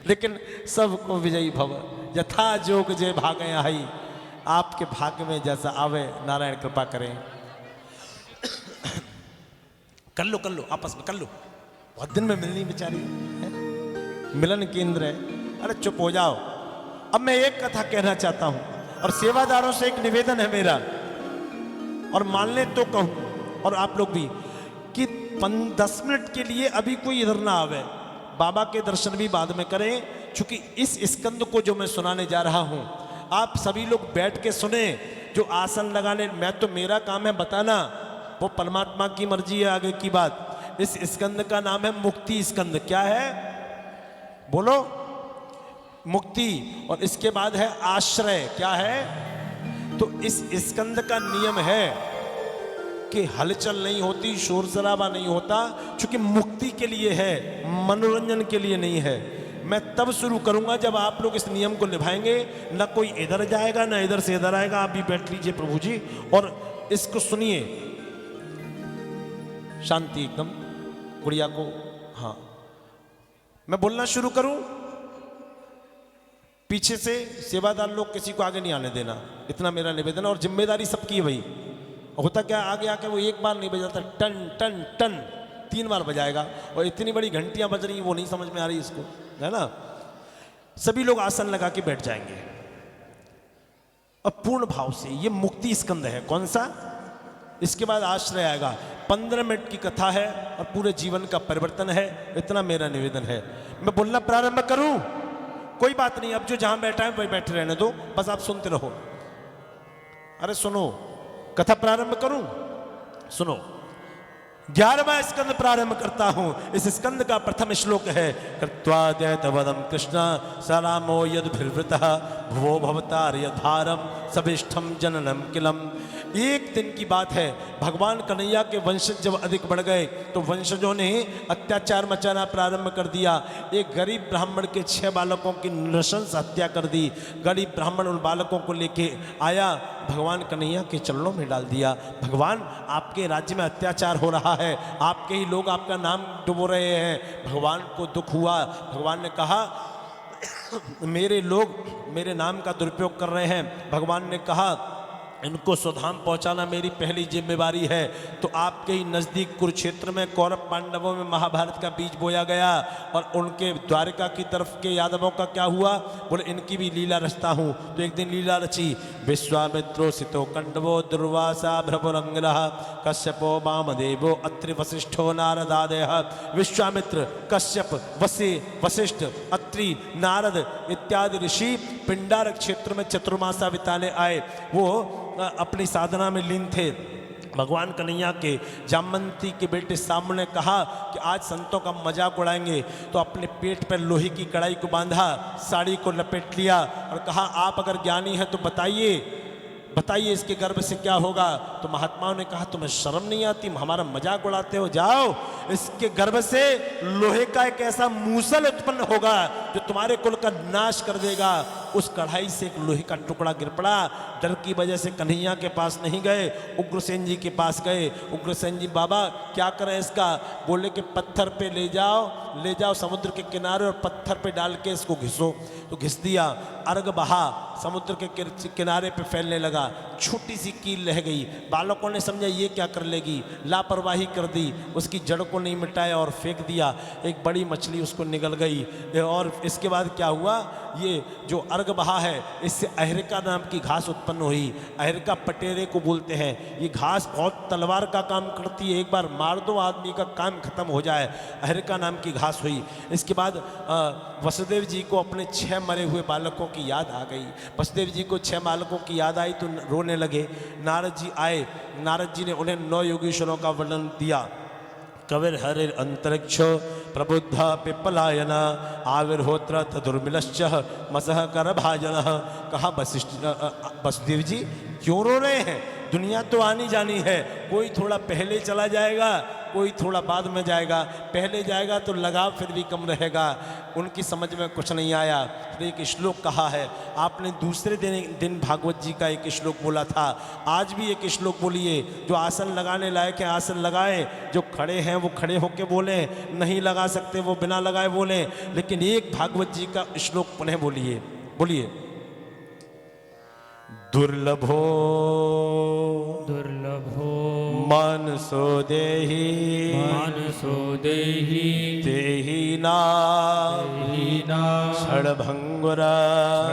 लेकिन सबको विजयी भव, यथा जोग जय भागे आई। आपके भाग्य में जैसा आवे, नारायण कृपा करें। कर लो आपस में कर लो, बहुत दिन में मिलनी बेचारी है, मिलन केंद्र है। अरे चुप हो जाओ। अब मैं एक कथा कहना चाहता हूं, और सेवादारों से एक निवेदन है मेरा, और मान ले तो कहूं, और आप लोग भी, कि 10 मिनट के लिए अभी कोई इधर ना आवे, बाबा के दर्शन भी बाद में करें, क्योंकि इस स्कंद को जो मैं सुनाने जा रहा हूं, आप सभी लोग बैठ के सुने। जो आसन लगाने, मैं तो मेरा काम है बताना, वो परमात्मा की मर्जी है, आगे की बात। इस स्कंद का नाम है मुक्ति स्कंद। क्या है बोलो? मुक्ति। और इसके बाद है आश्रय। क्या है? तो इस स्कंद का नियम है कि हलचल नहीं होती, शोर शराबा नहीं होता, क्योंकि मुक्ति के लिए है, मनोरंजन के लिए नहीं है। मैं तब शुरू करूंगा जब आप लोग इस नियम को निभाएंगे। ना कोई इधर जाएगा ना इधर से इधर आएगा। आप भी बैठ लीजिए प्रभु जी और इसको सुनिए, शांति एकदम। गुड़िया को, हाँ, मैं बोलना शुरू करूं, पीछे से सेवादार लोग किसी को आगे नहीं आने देना, इतना मेरा निवेदन है। और जिम्मेदारी सबकी है भाई। होता क्या, आगे आके वो एक बार नहीं बजाता, टन टन टन 3 बार बजाएगा, और इतनी बड़ी घंटियां बज रही वो नहीं समझ में आ रही इसको, है ना। सभी लोग आसन लगा के बैठ जाएंगे और पूर्ण भाव से। ये मुक्ति स्कंद है। कौन सा? इसके बाद आश्रय आएगा। 15 मिनट की कथा है और पूरे जीवन का परिवर्तन है, इतना मेरा निवेदन है। मैं बोलना प्रारंभ करूं? कोई बात नहीं, अब जो जहां बैठा है वही बैठे रहने दो, बस आप सुनते रहो। अरे सुनो, कथा प्रारंभ करूं? सुनो। 11वां स्कंद प्रारंभ करता हूं। इस स्कंद का प्रथम श्लोक है, कृत्वाद्यतवदं कृष्ण सरामो यद्भिर्वृतः भुवो भवतार्यधारम सभिष्ठम जननम किलम। एक दिन की बात है, भगवान कन्हैया के वंशज जब अधिक बढ़ गए तो वंशजों ने अत्याचार मचाना प्रारंभ कर दिया। एक गरीब ब्राह्मण के 6 बालकों की नृशंस हत्या कर दी। गरीब ब्राह्मण उन बालकों को लेके आया, भगवान कन्हैया के चरणों में डाल दिया। भगवान, आपके राज्य में अत्याचार हो रहा है, आपके ही लोग आपका नाम डुबो रहे हैं। भगवान को दुख हुआ। भगवान ने कहा, मेरे लोग मेरे नाम का दुरुपयोग कर रहे हैं। भगवान ने कहा, इनको स्वधाम पहुंचाना मेरी पहली जिम्मेवारी है। तो आपके ही नज़दीक कुरुक्षेत्र में कौरव पांडवों में महाभारत का बीज बोया गया, और उनके द्वारिका की तरफ के यादवों का क्या हुआ? बोले इनकी भी लीला रचता हूँ। तो एक दिन लीला रची। विश्वामित्रो सितो कंडवो दुर्वासा भ्रभुरंगरः कश्यपो वामदेवो अत्रि वसिष्ठो नारदादयः। विश्वामित्र, कश्यप, वशिष्ठ, अत्रि, नारद इत्यादि ऋषि पिंडारक क्षेत्र में चतुर्मासा बिताने आए। वो अपनी साधना में लीन थे। भगवान कन्हैया के जामवंती के बेटे सामने कहा कि आज संतों का मजाक उड़ाएंगे। तो अपने पेट पर लोहे की कड़ाई को बांधा, साड़ी को लपेट लिया और कहा, आप अगर ज्ञानी हैं तो बताइए इसके गर्भ से क्या होगा। तो महात्माओं ने कहा, तुम्हें शर्म नहीं आती, हमारा मजाक उड़ाते हो? जाओ, इसके गर्भ से लोहे का एक ऐसा मूसल उत्पन्न होगा जो तुम्हारे कुल का नाश कर देगा। उस कढ़ाई से एक लोहे का टुकड़ा गिर पड़ा। डर की वजह से कन्हैया के पास नहीं गए, उग्रसेन जी के पास गए। उग्रसेन जी, बाबा क्या करें इसका? बोले कि पत्थर पे ले जाओ समुद्र के किनारे और पत्थर पे डाल के इसको घिसो। तो घिस दिया, अर्घ बहा, समुद्र के किनारे पे फैलने लगा। छोटी सी कील रह गई। बालकों ने समझा ये क्या कर लेगी, लापरवाही कर दी, उसकी जड़ को नहीं मिटाया और फेंक दिया। एक बड़ी मछली उसको निगल गई। और इसके बाद क्या हुआ, ये जो अर्घ बहा है इससे अहरिका नाम की घास उत्पन्न हुई। अहरिका पटेरे को बोलते हैं। ये घास बहुत तलवार का काम करती है, एक बार मार दो आदमी का काम खत्म हो जाए। अहरिका नाम की घास हुई। इसके बाद वसुदेव जी को अपने 6 मरे हुए बालकों की याद आ गई। वसुदेव जी को 6 बालकों की याद आई तो रोने लगे। नारद जी आए। नारद जी ने उन्हें 9 योगीश्वरों का वर्णन दिया। कविर हरिर अंतरिक्ष प्रबुद्ध पिपलायन आविर्होत्र तदुर्मिलश्च मसह कर भाजन। कहा, वसुदेव जी क्यों रो रहे हैं? दुनिया तो आनी जानी है, कोई थोड़ा पहले चला जाएगा, कोई थोड़ा बाद में जाएगा। पहले जाएगा तो लगाव फिर भी कम रहेगा। उनकी समझ में कुछ नहीं आया। फिर एक श्लोक कहा है, आपने दूसरे दिन भागवत जी का एक श्लोक बोला था, आज भी एक श्लोक बोलिए। जो आसन लगाने लायक है आसन लगाए, जो खड़े हैं वो खड़े होके बोले, नहीं लगा सकते वो बिना लगाए बोले। लेकिन एक भागवत जी का श्लोक पुनः बोलिए, बोलिए। दुर्लभो दुर्लभो मानसो देहि मानसो देहि देहि ना हीना षड्भंगुरा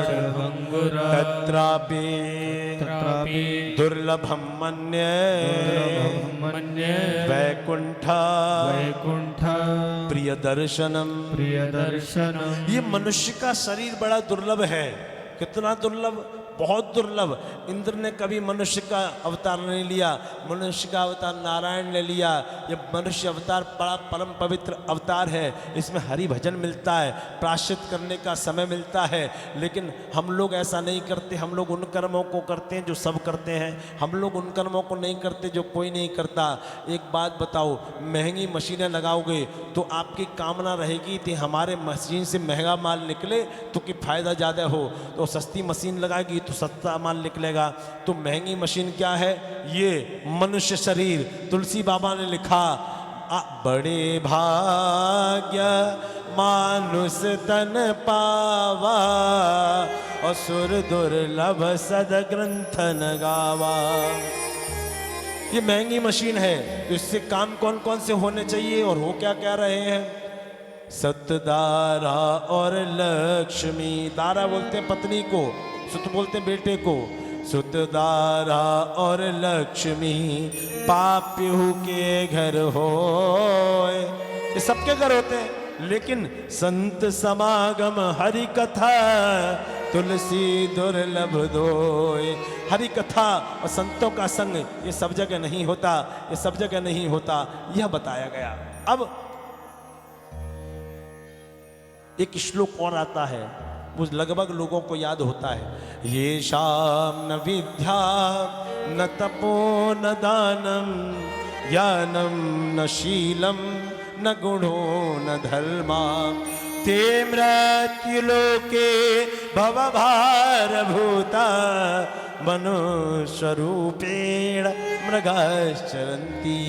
षड्भंगुरा तत्रापि त्रापि दुर्लभम मन्ये मन्ये वैकुंठ वैकुंठ प्रिय दर्शनम। प्रिय दर्शनम। ये मनुष्य का शरीर बड़ा दुर्लभ है। कितना दुर्लभ, बहुत दुर्लभ। इंद्र ने कभी मनुष्य का अवतार नहीं लिया, मनुष्य का अवतार नारायण ने लिया। ये मनुष्य अवतार बड़ा परम पवित्र अवतार है। इसमें हरि भजन मिलता है, प्रायश्चित करने का समय मिलता है। लेकिन हम लोग ऐसा नहीं करते। हम लोग उन कर्मों को करते हैं जो सब करते हैं, हम लोग उन कर्मों को नहीं करते जो कोई नहीं करता। एक बात बताओ, महंगी मशीनें लगाओगे तो आपकी कामना रहेगी कि हमारे मशीन से महंगा माल निकले तो कि फ़ायदा ज़्यादा हो। तो सस्ती मशीन लगाएगी तो सस्ता माल निकलेगा। तो महंगी मशीन क्या है? ये मनुष्य शरीर। तुलसी बाबा ने लिखा, बड़े भाग्य मानुष तन पावा, असुर दुर्लभ सद ग्रंथन गावा। ये महंगी मशीन है, तो इससे काम कौन कौन से होने चाहिए और हो क्या क्या रहे हैं? सतदारा और लक्ष्मी। दारा बोलते हैं पत्नी को, सुत बोलते हैं बेटे को। सुतदारा और लक्ष्मी पाप्यु के घर होए। ये सबके घर होते हैं, लेकिन संत समागम हरि कथा तुलसी दुर्लभ दोए। हरि कथा और संतों का संग ये सब जगह नहीं होता, ये सब जगह नहीं होता, यह बताया गया। अब एक श्लोक और आता है, वो लगभग लोगों को याद होता है। ये शाम न विद्या न तपो न दानम, ज्ञानम न शीलम न गुणो न धर्मा, ते मृत्युलोके भवभारभूता, मनुष्य रूपेण मृगश्चरन्ति।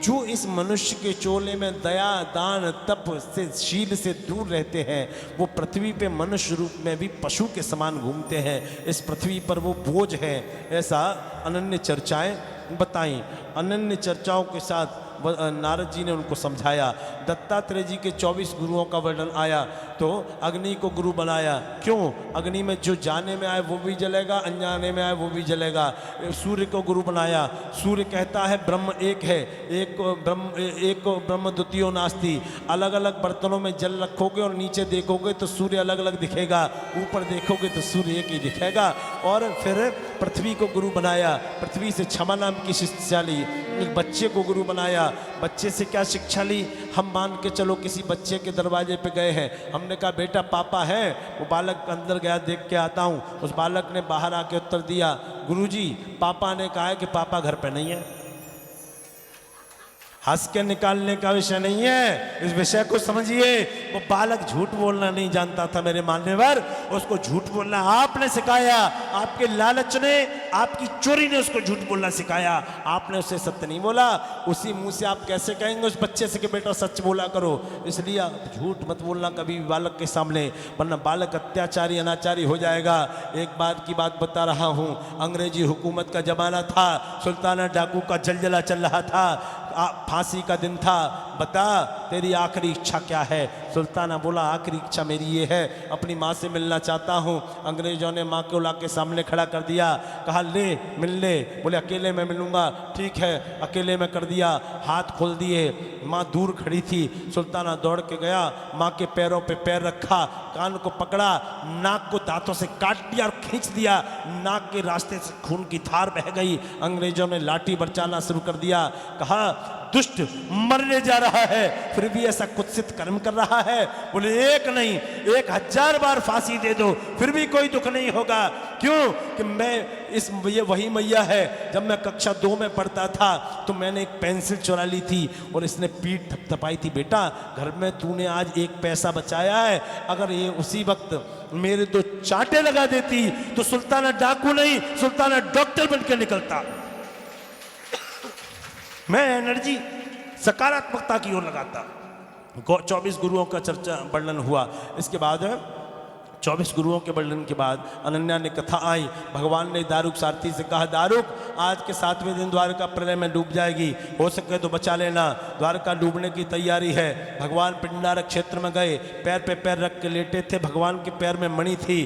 जो इस मनुष्य के चोले में दया दान तप से शील से दूर रहते हैं, वो पृथ्वी पे मनुष्य रूप में भी पशु के समान घूमते हैं। इस पृथ्वी पर वो बोझ है। ऐसा अनन्य चर्चाएं बताई। अनन्य चर्चाओं के साथ नारद जी ने उनको समझाया। दत्तात्रेय जी के 24 गुरुओं का वर्णन आया तो अग्नि को गुरु बनाया। क्यों? अग्नि में जो जाने में आए वो भी जलेगा, अनजाने में आए वो भी जलेगा। सूर्य को गुरु बनाया। सूर्य कहता है ब्रह्म एक है, एक ब्रह्म द्वितीयो नास्ति। अलग अलग बर्तनों में जल रखोगे और नीचे देखोगे तो सूर्य अलग अलग दिखेगा, ऊपर देखोगे तो सूर्य एक ही दिखेगा। और फिर पृथ्वी को गुरु बनाया। पृथ्वी से क्षमा नाम की शिक्षा ली। एक बच्चे को गुरु बनाया। बच्चे से क्या शिक्षा ली? हम मान के चलो किसी बच्चे के दरवाजे पे गए हैं, हमने कहा बेटा पापा है। वो बालक अंदर गया, देख के आता हूँ। उस बालक ने बाहर आके उत्तर दिया, गुरुजी पापा ने कहा है कि पापा घर पे नहीं है। हंस के निकालने का विषय नहीं है, इस विषय को समझिए। वो बालक झूठ बोलना नहीं जानता था मेरे मान्यवर, उसको झूठ बोलना आपने सिखाया। आपके लालच ने, आपकी चोरी ने उसको झूठ बोलना सिखाया। आपने उसे सत्य नहीं बोला। उसी मुंह से आप कैसे कहेंगे उस बच्चे से कि बेटा सच बोला करो? इसलिए आप झूठ मत बोलना कभी भी बालक के सामने, वरना बालक अत्याचारी अनाचारी हो जाएगा। एक बात की बात बता रहा हूँ, अंग्रेजी हुकूमत का जमाना था, सुल्ताना डाकू का जलजला चल रहा था, फांसी का दिन था। बता तेरी आखिरी इच्छा क्या है? सुल्ताना बोला आखिरी इच्छा मेरी ये है, अपनी माँ से मिलना चाहता हूँ। अंग्रेजों ने माँ को ला के सामने खड़ा कर दिया, कहा ले मिल ले। बोले अकेले में मिलूंगा। ठीक है, अकेले में कर दिया। हाथ खोल दिए, माँ दूर खड़ी थी। सुल्ताना दौड़ के गया, माँ के पैरों पे पैर रखा, कान को पकड़ा, नाक को दांतों से काट दिया और खींच दिया। नाक के रास्ते से खून की धार बह गई। अंग्रेजों ने लाठी बरसाना शुरू कर दिया। कहा दुष्ट मरने जा रहा है, फिर भी ऐसा कुत्सित कर्म कर रहा है। बोले एक नहीं 1000 बार फांसी दे दो फिर भी कोई दुख नहीं होगा। क्यों कि ये वही मैया है। जब मैं कक्षा 2 में पढ़ता था तो मैंने एक पेंसिल चुरा ली थी और इसने पीठ थपथपाई थी, बेटा घर में तूने आज 1 पैसा बचाया है, अगर ये उसी वक्त मेरे 2 चांटे लगा देती तो सुल्ताना डाकू नहीं सुल्ताना डॉक्टर बनकर निकलता। मैं एनर्जी सकारात्मकता की ओर लगाता। 24 गुरुओं का चर्चा वर्णन हुआ। इसके बाद 24 गुरुओं के वर्णन के बाद अनन्या ने कथा आई। भगवान ने दारुक सारथी से कहा, दारुक आज के 7वें दिन द्वारका प्रलय में डूब जाएगी, हो सके तो बचा लेना। द्वारका डूबने की तैयारी है। भगवान पिंडारक क्षेत्र में गए, पैर पे पैर रख के लेटे थे। भगवान के पैर में मणि थी।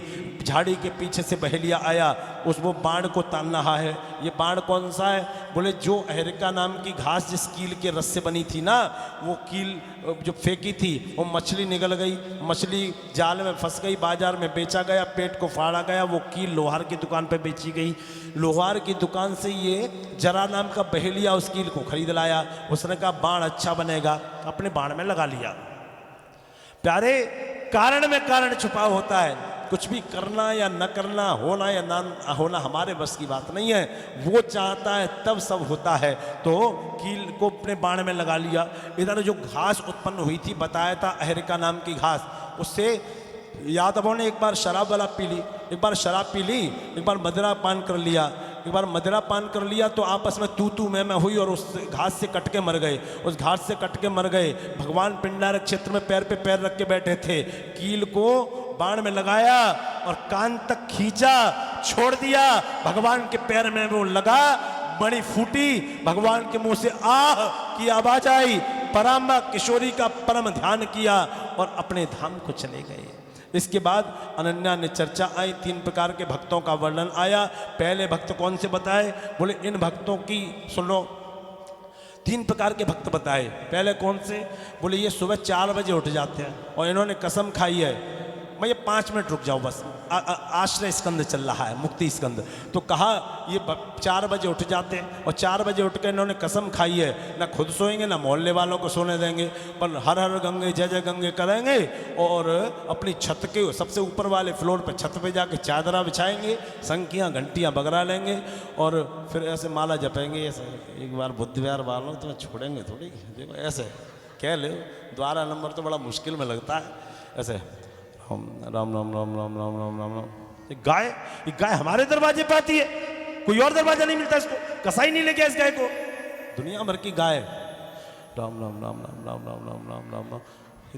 झाड़ी के पीछे से बहेलिया आया, उस वो बाण को तान रहा है। ये बाण कौन सा है? बोले जो अहरिका नाम की घास जिस कील के रस से बनी थी ना, वो कील जो फेंकी थी वो मछली निकल गई, मछली जाल में फंस गई, बाजार में बेचा गया, पेट को फाड़ा गया। वो कील लोहार की दुकान पे बेची गई। लोहार की दुकान से ये जरा नाम का बहेलिया उस कील को खरीद लाया। उसने कहा बाण अच्छा बनेगा, अपने बाण में लगा लिया। प्यारे, कारण में कारण छुपा होता है। कुछ भी करना या न करना, होना या ना होना हमारे बस की बात नहीं है। वो चाहता है तब सब होता है। तो कील को अपने बाण में लगा लिया। इधर जो घास उत्पन्न हुई थी, बताया था अहरिका नाम की घास, उससे यादवों ने एक बार शराब वाला पी ली, एक बार शराब पी ली, एक बार मदिरा पान कर लिया। एक बार मदिरा पान कर लिया तो आपस में तू मैं हुई और उस घास से कट के मर गए। उस घास से कट के मर गए। भगवान पिंडारक क्षेत्र में पैर पे पैर रख के बैठे थे। कील को बाण में लगाया और कान तक खींचा, छोड़ दिया। भगवान के पैर में वो लगा, बड़ी फूटी। भगवान के मुंह से आह की आवाज आई। पराम्बा किशोरी का परम ध्यान किया और अपने धाम को चले गए। इसके बाद अनन्या ने चर्चा आई। 3 प्रकार के भक्तों का वर्णन आया। पहले भक्त कौन से बताए? बोले इन भक्तों की सुनो। 3 प्रकार के भक्त बताए। पहले कौन से? बोले ये सुबह 4 बजे उठ जाते हैं और इन्होंने कसम खाई है, मैं ये 5 मिनट रुक जाओ बस, आश्रय स्कंद चल रहा है, मुक्ति स्कंद। तो कहा ये 4 बजे उठ जाते हैं और 4 बजे उठ के इन्होंने कसम खाई है, ना खुद सोएंगे ना मोहल्ले वालों को सोने देंगे, पर हर हर गंगे जय जय गंगे करेंगे और अपनी छत के सबसे ऊपर वाले फ्लोर पे छत पे जाके चादरा बिछाएंगे, शंखियाँ घंटियाँ बगरा लेंगे और फिर ऐसे माला जपेंगे। ऐसे एक बार बुद्धविहार वालों तो छोड़ेंगे थोड़ी, देखो ऐसे कह ले। द्वारा नंबर तो बड़ा मुश्किल में लगता है। ऐसे राम राम राम राम राम राम राम राम राम। ये गाय हमारे दरवाजे पे आती है, कोई और दरवाजा नहीं मिलता इसको, कसाई नहीं लेके इस गाय को। दुनिया भर की गाय, राम राम राम राम राम राम राम राम राम राम।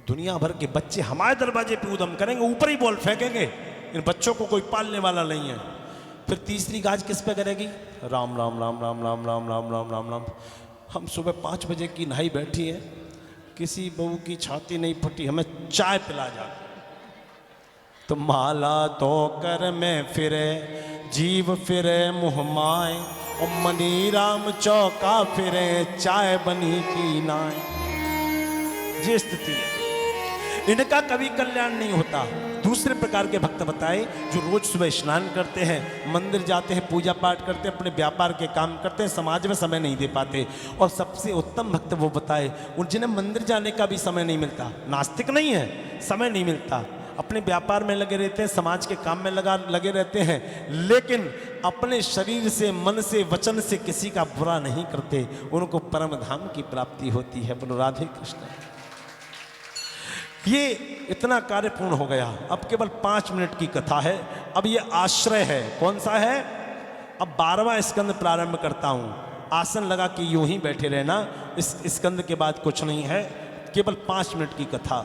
दुनिया भर के बच्चे हमारे दरवाजे पे उदम करेंगे, ऊपर ही बॉल फेंकेंगे। इन बच्चों को कोई पालने वाला नहीं है। फिर तीसरी गाज किस पे करेगी? राम राम राम राम राम राम राम राम राम राम। हम सुबह 5 बजे की नहाई बैठी है, किसी बहू की छाती नहीं फटी, हमें चाय पिला जा। तो माला तो कर में फिरे जीव फिरे मुँह माए, और मनी राम चौका फिरे चाय बनी की नाय। ये स्थिति है, इनका कभी कल्याण नहीं होता। दूसरे प्रकार के भक्त बताए जो रोज सुबह स्नान करते हैं, मंदिर जाते हैं, पूजा पाठ करते हैं, अपने व्यापार के काम करते हैं, समाज में समय नहीं दे पाते। और सबसे उत्तम भक्त वो बताए उन जिन्हें मंदिर जाने का भी समय नहीं मिलता। नास्तिक नहीं है, समय नहीं मिलता, अपने व्यापार में लगे रहते हैं, समाज के काम में लगे रहते हैं, लेकिन अपने शरीर से, मन से, वचन से किसी का बुरा नहीं करते। उनको परम धाम की प्राप्ति होती है। बोलो राधे कृष्ण। ये इतना कार्य पूर्ण हो गया। अब केवल 5 मिनट की कथा है। अब ये आश्रय है, कौन सा है? अब 12वां स्कंद प्रारंभ करता हूं। आसन लगा के यूं ही बैठे रहना। इस स्कंद के बाद कुछ नहीं है, केवल 5 मिनट की कथा।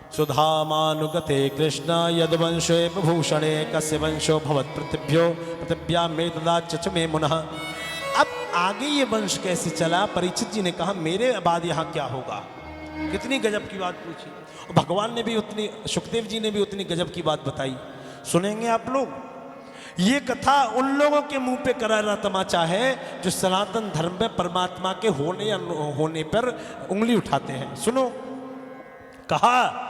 सुधामानुगते कृष्ण यदवंशे बभूषणे कस्य वंशो भवत पृथिव्यो पृथिव्या में तदा चच में मुनः। अब आगे ये वंश कैसे चला? परीक्षित जी ने कहा मेरे बाद यहाँ क्या होगा? कितनी गजब की बात पूछी। भगवान ने भी उतनी, सुखदेव जी ने भी उतनी गजब की बात बताई। सुनेंगे आप लोग? ये कथा उन लोगों के मुंह पे करारा तमाचा है जो सनातन धर्म में परमात्मा के होने या होने पर उंगली उठाते हैं। सुनो, कहा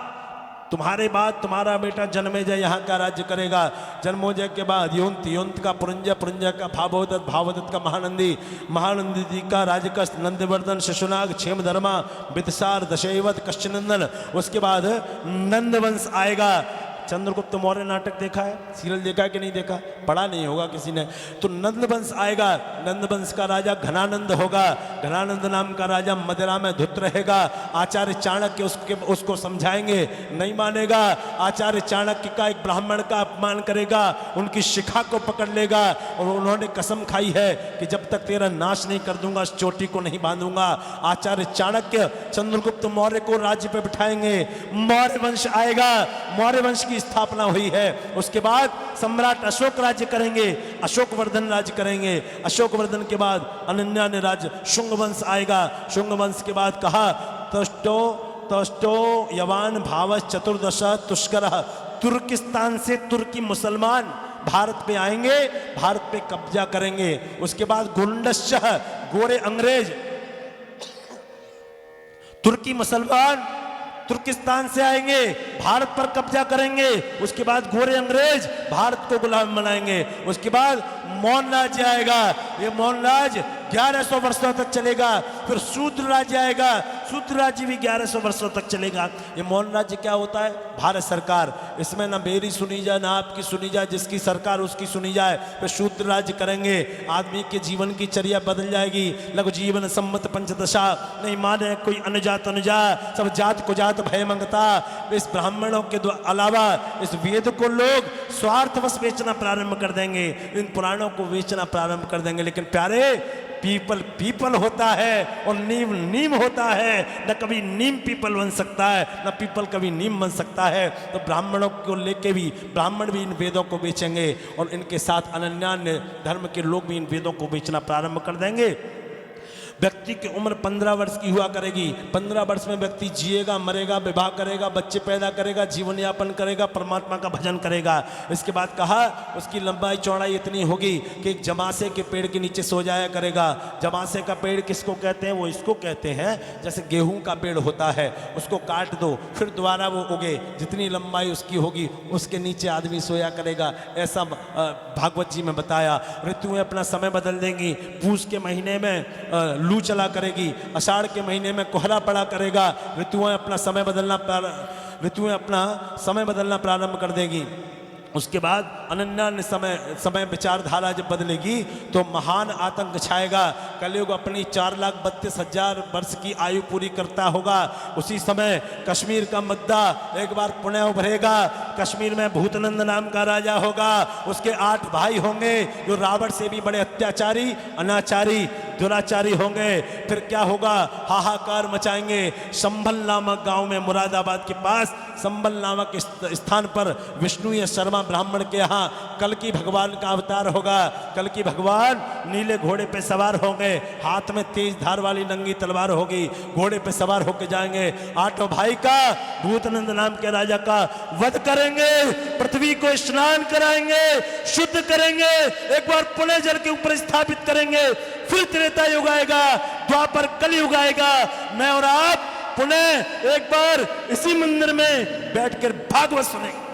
तुम्हारे बाद तुम्हारा बेटा जन्मेजय यहाँ का राज्य करेगा। जन्मोजय के बाद योंत, योंत का पुरंजय, पुरंजय का भावोदत्त, भावोदत्त का महानंदी, महानंदी जी का राजकस्त, नंदवर्धन, शिशुनाग, क्षेमधर्मा, बितसार, दशैवत, कश्यनंदन। उसके बाद नंदवंश आएगा। चंद्रगुप्त मौर्य नाटक देखा है, सीरियल देखा है कि नहीं देखा, पढ़ा नहीं होगा किसी ने। तो नंदवंश आएगा। नंदवंश का राजा घनानंद होगा। घनानंद नाम का राजा मदिरा में धुत रहेगा। आचार्य चाणक्य उसको समझाएंगे, नहीं मानेगा। आचार्य चाणक्य का एक ब्राह्मण का अपमान करेगा, उनकी शिखा को पकड़ लेगा और उन्होंने कसम खाई है कि जब तक तेरा नाश नहीं कर दूंगा इस चोटी को नहीं बांधूंगा। आचार्य चाणक्य चंद्रगुप्त मौर्य को राज्य पे बिठाएंगे। मौर्य वंश आएगा। मौर्य वंश की स्थापना हुई है। उसके बाद सम्राट अशोक राज्य करेंगे, अशोक वर्धन राज्य करेंगे। अशोक वर्धन के बाद अनन्या ने राज्य, शुंग वंश आएगा। शुंग वंश के बाद कहा तष्टो यवान भाव चतुर्दश तुष्कर। तुर्किस्तान से तुर्की मुसलमान भारत पे आएंगे, भारत पे कब्जा करेंगे। उसके बाद गुंडश्च, गोरे अंग्रेज, तुर्की मुसलमान तुर्किस्तान से आएंगे, भारत पर कब्जा करेंगे। उसके बाद गोरे अंग्रेज भारत को गुलाम बनाएंगे। उसके बाद मौर्य राज्य आएगा। ये मौर्य राज्य 1100 वर्षों तक चलेगा। फिर शूद्र राज्य आएगा। शूद्र राज्य भी 1100 वर्षों तक चलेगा। ये मौर्य राज्य क्या होता है? भारत सरकार। इसमें ना मेरी सुनी जाए ना आपकी सुनी जाए, जिसकी सरकार उसकी सुनी जाए। फिर शूद्र राज्य करेंगे। आदमी के जीवन की चर्या बदल जाएगी। लघु जीवन सम्मत पंचदशा, नहीं माने कोई अनुजात अनुजा, सब जात को जात भय मंगता। इस ब्राह्मणों के अलावा इस वेद को लोग स्वार्थवश बेचना प्रारंभ कर देंगे, इन पुराणों को बेचना प्रारंभ कर देंगे। लेकिन प्यारे, पीपल पीपल होता है और नीम नीम होता है। न कभी नीम पीपल बन सकता है, न पीपल कभी नीम बन सकता है। तो ब्राह्मणों को लेके भी ब्राह्मण भी इन वेदों को बेचेंगे और इनके साथ अनन्य धर्म के लोग भी इन वेदों को बेचना प्रारंभ कर देंगे। व्यक्ति की उम्र 15 वर्ष की हुआ करेगी। 15 वर्ष में व्यक्ति जिएगा, मरेगा, विवाह करेगा, बच्चे पैदा करेगा, जीवन यापन करेगा, परमात्मा का भजन करेगा। इसके बाद कहा उसकी लंबाई चौड़ाई इतनी होगी कि एक जमासे के पेड़ के नीचे सो जाया करेगा। जमासे का पेड़ किसको कहते हैं? वो इसको कहते हैं जैसे गेहूं का पेड़ होता है, उसको काट दो फिर दोबारा वो उगे, जितनी लंबाई उसकी होगी उसके नीचे आदमी सोया करेगा। ऐसा भागवत जी में बताया। ऋतुएं अपना समय बदल देंगी। पूस के महीने में लू चला करेगी, आषाढ़ के महीने में कोहरा पड़ा करेगा। ऋतुएं अपना समय बदलना प्रारंभ कर देगी। उसके बाद अनन्या ने समय विचारधारा जब बदलेगी तो महान आतंक छाएगा। कलयुग अपनी 4,32,000 वर्ष की आयु पूरी करता होगा। उसी समय कश्मीर का मुद्दा एक बार पुनः उभरेगा। कश्मीर में भूतनंद नाम का राजा होगा। उसके 8 भाई होंगे जो रावण से भी बड़े अत्याचारी, अनाचारी, दुराचारी होंगे। फिर क्या होगा? हाहाकार मचाएंगे। संभल नामक गांव में, मुरादाबाद के पास संभल नामक स्थान पर विष्णु या शर्मा ब्राह्मण के यहाँ कल्कि भगवान का अवतार होगा। कल्कि भगवान नीले घोड़े पे सवार होंगे, हाथ में तेज धार वाली नंगी तलवार होगी, घोड़े पे सवार होकर जाएंगे। 8 भाई का, भूतनंद नाम के राजा का वध करेंगे। पृथ्वी को स्नान कराएंगे, शुद्ध करेंगे, एक बार पुनः जल के ऊपर स्थापित करेंगे। फिर त्रेता युग आएगा, द्वापर कलयुग आएगा। मैं और आप पुनः एक बार इसी मंदिर में बैठकर भागवत सुनेंगे।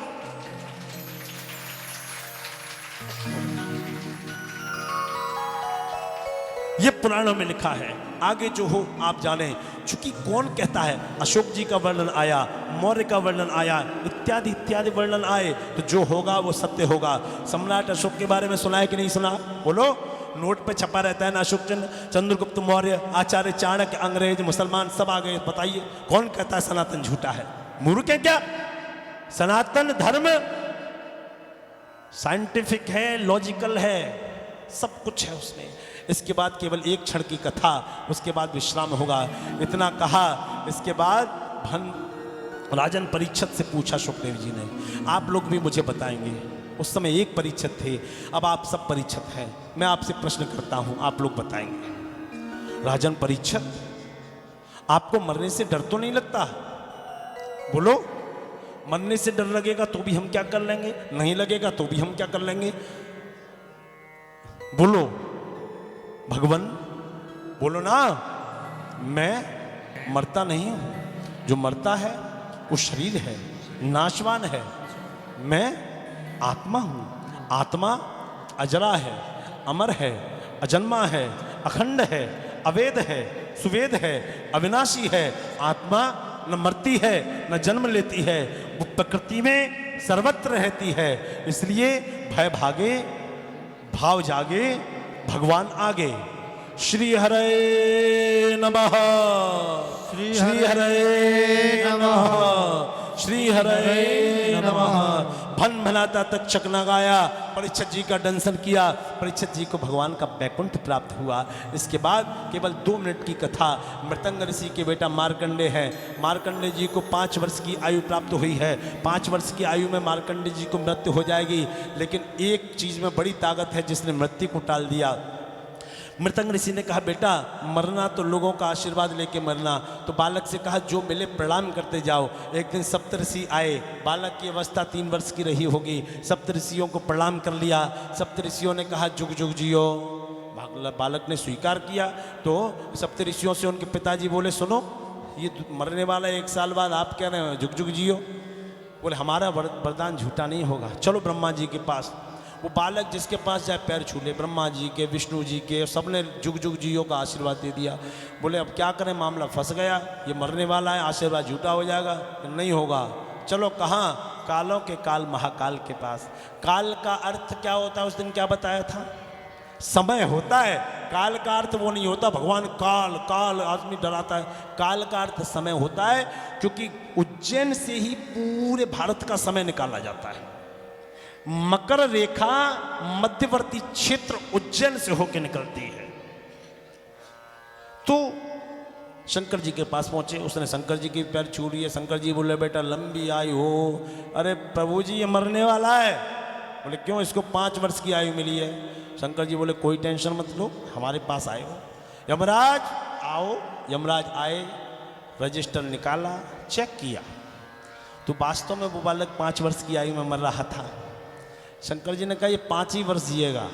ये पुराणों में लिखा है। आगे जो हो आप जाने। चूंकि कौन कहता है? अशोक जी का वर्णन आया, मौर्य का वर्णन आया, इत्यादि इत्यादि वर्णन आए, तो जो होगा वो सत्य होगा। सम्राट अशोक के बारे में सुना है कि नहीं सुना? बोलो। नोट पे छपा रहता है ना अशोक चंद्रगुप्त मौर्य, आचार्य चाणक्य, अंग्रेज, मुसलमान सब आ गए। बताइए कौन कहता है सनातन झूठा है? मूर्ख है क्या? सनातन धर्म साइंटिफिक है, लॉजिकल है, सब कुछ है उसमें। इसके बाद केवल एक क्षण की कथा, उसके बाद विश्राम होगा। इतना कहा। इसके बाद राजन परीक्षित से पूछा सुखदेव जी ने, आप लोग भी मुझे बताएंगे। उस समय एक परीक्षित थे, अब आप सब परीक्षित हैं। मैं आपसे प्रश्न करता हूं, आप लोग बताएंगे। राजन परीक्षित, आपको मरने से डर तो नहीं लगता? बोलो। मरने से डर लगेगा तो भी हम क्या कर लेंगे, नहीं लगेगा तो भी हम क्या कर लेंगे? बोलो भगवान, बोलो ना। मैं मरता नहीं हूं। जो मरता है वो शरीर है, नाशवान है, मैं आत्मा हूँ। आत्मा अजरा है, अमर है, अजन्मा है, अखंड है, अवेद है, सुवेद है, अविनाशी है। आत्मा न मरती है न जन्म लेती है, वो प्रकृति में सर्वत्र रहती है। इसलिए भय भागे भाव जागे, भगवान आगे। श्री हरे नमः, श्री हरे नमः, श्री हरे नमः। भन भनाता तक चकना गाया, परीक्षित जी का दंशन किया, परीक्षित जी को भगवान का वैकुंठ प्राप्त हुआ। इसके बाद केवल 2 मिनट की कथा। मृतंग ऋषि के बेटा मार्कंडे हैं, मार्कंडे जी को 5 वर्ष की आयु प्राप्त हुई है। 5 वर्ष की आयु में मार्कंडे जी को मृत्यु हो जाएगी, लेकिन एक चीज में बड़ी ताकत है जिसने मृत्यु को टाल दिया। मृतंग ऋषि ने कहा, बेटा मरना तो लोगों का आशीर्वाद लेके मरना। तो बालक से कहा, जो मिले प्रणाम करते जाओ। एक दिन सप्तऋषि आए, बालक की अवस्था 3 वर्ष की रही होगी। सप्तऋषियों को प्रणाम कर लिया। सप्तऋषियों ने कहा, जुग जुग जियो। बालक ने स्वीकार किया। तो सप्तऋषियों से उनके पिताजी बोले, सुनो ये मरने वाला 1 साल बाद, आप कह रहे हो जुग जुग जियो। बोले, हमारा वरदान झूठा नहीं होगा, चलो ब्रह्मा जी के पास। वो बालक जिसके पास जाए पैर छू ले, ब्रह्मा जी के, विष्णु जी के, सबने जुग जुग जियो का आशीर्वाद दे दिया। बोले अब क्या करें, मामला फंस गया, ये मरने वाला है, आशीर्वाद झूठा हो जाएगा। नहीं होगा, चलो कहाँ, कालों के काल महाकाल के पास। काल का अर्थ क्या होता है, उस दिन क्या बताया था? समय होता है। काल का अर्थ वो नहीं होता, भगवान काल काल आदमी डराता है। काल का अर्थ समय होता है, क्योंकि उज्जैन से ही पूरे भारत का समय निकाला जाता है। मकर रेखा मध्यवर्ती क्षेत्र उज्जैन से होकर निकलती है। तो शंकर जी के पास पहुंचे, उसने शंकर जी के पैर छू लिए। शंकर जी बोले, बेटा लंबी आयु हो। अरे प्रभु जी ये मरने वाला है। बोले क्यों, इसको 5 वर्ष की आयु मिली है। शंकर जी बोले, कोई टेंशन मत लो, हमारे पास आए हो। यमराज आओ। यमराज आए, रजिस्टर निकाला, चेक किया, तो वास्तव में वो बालक 5 वर्ष की आयु में मर रहा था। शंकर जी ने कहा, ये 5 ही वर्ष जिएगा,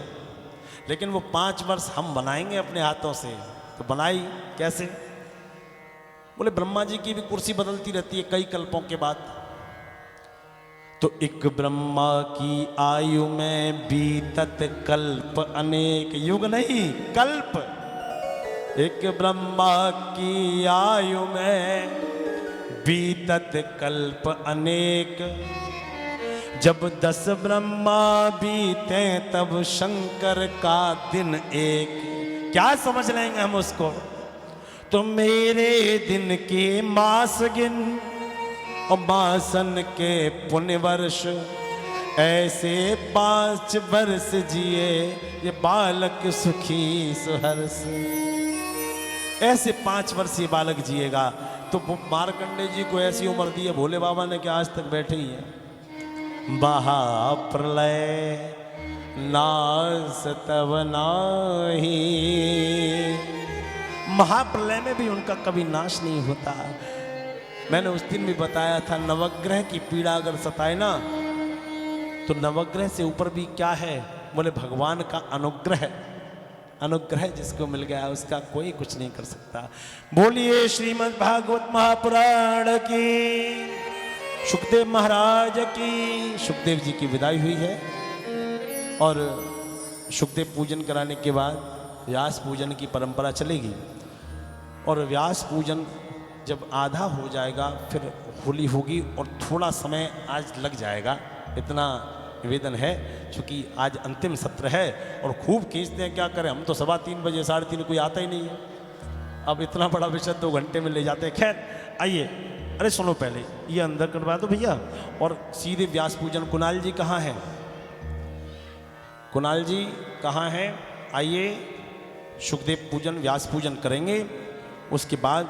लेकिन वो 5 वर्ष हम बनाएंगे अपने हाथों से। तो बनाई कैसे? बोले ब्रह्मा जी की भी कुर्सी बदलती रहती है कई कल्पों के बाद। तो एक ब्रह्मा की आयु में बीतत कल्प अनेक, युग नहीं कल्प। एक ब्रह्मा की आयु में बीतत कल्प अनेक, जब 10 ब्रह्मा बीते तब शंकर का दिन एक। क्या समझ लेंगे हम उसको? तो मेरे दिन के मास गिन और मासन के पुण्य वर्ष, ऐसे 5 वर्ष जिए ये बालक सुखी सुहर्ष। ऐसे 5 वर्ष ये बालक जिएगा। तो मार्कंडे जी को ऐसी उम्र दी है भोले बाबा ने कि आज तक बैठे ही है। महाप्रलय नाश तब नाही, महाप्रलय में भी उनका कभी नाश नहीं होता। मैंने उस दिन भी बताया था, नवग्रह की पीड़ा अगर सताए ना, तो नवग्रह से ऊपर भी क्या है? बोले भगवान का अनुग्रह। अनुग्रह जिसको मिल गया उसका कोई कुछ नहीं कर सकता। बोलिए श्रीमद् भागवत महापुराण की, सुखदेव महाराज की। सुखदेव जी की विदाई हुई है और सुखदेव पूजन कराने के बाद व्यास पूजन की परंपरा चलेगी। और व्यास पूजन जब आधा हो जाएगा फिर होली होगी और थोड़ा समय आज लग जाएगा, इतना निवेदन है। क्योंकि आज अंतिम सत्र है और खूब खींचते हैं, क्या करें, हम तो 3:15 बजे 3:30 कोई आता ही नहीं है। अब इतना बड़ा विषय 2 घंटे में ले जाते हैं। खैर आइए, अरे सुनो पहले ये अंदर करवा दो भैया, और सीधे व्यास पूजन। कुणाल जी कहाँ हैं? कुणाल जी कहाँ हैं? आइए, सुखदेव पूजन व्यास पूजन करेंगे, उसके बाद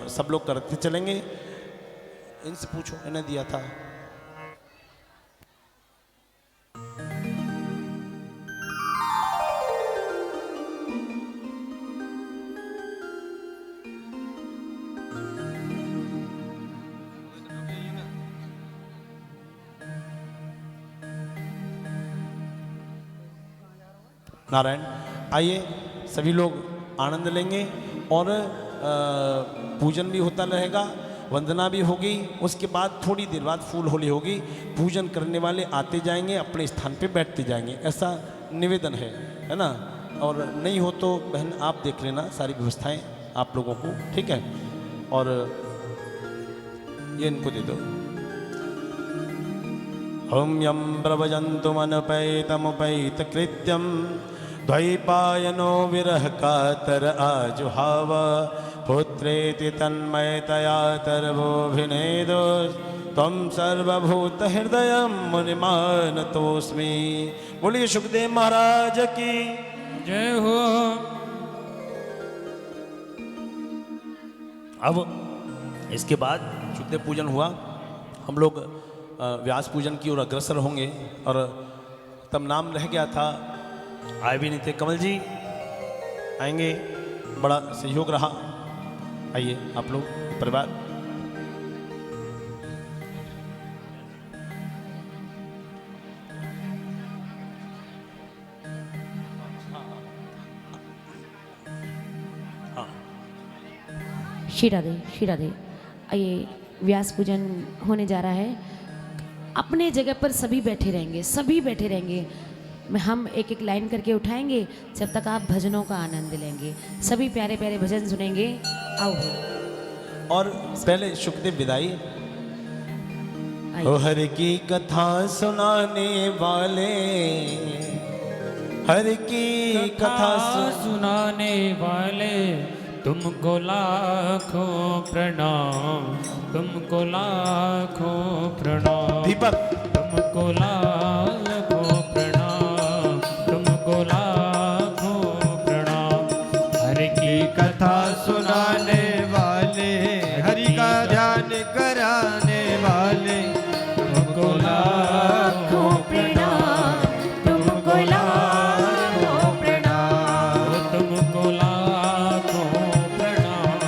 सब लोग करते चलेंगे। इनसे पूछो, इन्हें दिया था। नारायण, आइए सभी लोग आनंद लेंगे और पूजन भी होता रहेगा वंदना भी होगी, उसके बाद थोड़ी देर बाद फूल होली होगी। पूजन करने वाले आते जाएंगे, अपने स्थान पे बैठते जाएंगे, ऐसा निवेदन है ना। और नहीं हो तो बहन आप देख लेना सारी व्यवस्थाएं आप लोगों को, ठीक है। और ये इनको दे दो। ओम यम प्रवजन्तुमनुपैतमुपैत कृत्यम द्वैपायनो विरह कातर आजुहाव पुत्रेति तन्मयतया तर्वोऽभिनेदो त्वं सर्वभूत हृदय मुनिमानतोऽस्मि। बोलिए सुखदेव महाराज की जय हो। अब इसके बाद सुखदेव पूजन हुआ, हम लोग व्यास पूजन की ओर अग्रसर होंगे। और तब नाम रह गया था, आए भी नहीं थे। कमल जी आएंगे, बड़ा सहयोग रहा। आइए आप लोग परिवार। श्री राधे। आइए, व्यास पूजन होने जा रहा है। अपने जगह पर सभी बैठे रहेंगे। हम एक एक लाइन करके उठाएंगे जब तक आप भजनों का आनंद लेंगे। सभी प्यारे प्यारे भजन सुनेंगे। आओ। और पहले सुखदेव विदाई। ओ हर की कथा सुनाने वाले, हर की कथा सुनाने वाले, तुमको लाखों प्रणाम, तुमको लाखों प्रणाम। दीपक तुमको लाखों प्रणाम, तुमको लाखों प्रणाम। हर की कथा सुनाने वाले, हरि का ध्यान कराने वाले, तुमको लाखों प्रणाम, तुमको लाखों प्रणाम, तुमको लाखों प्रणाम,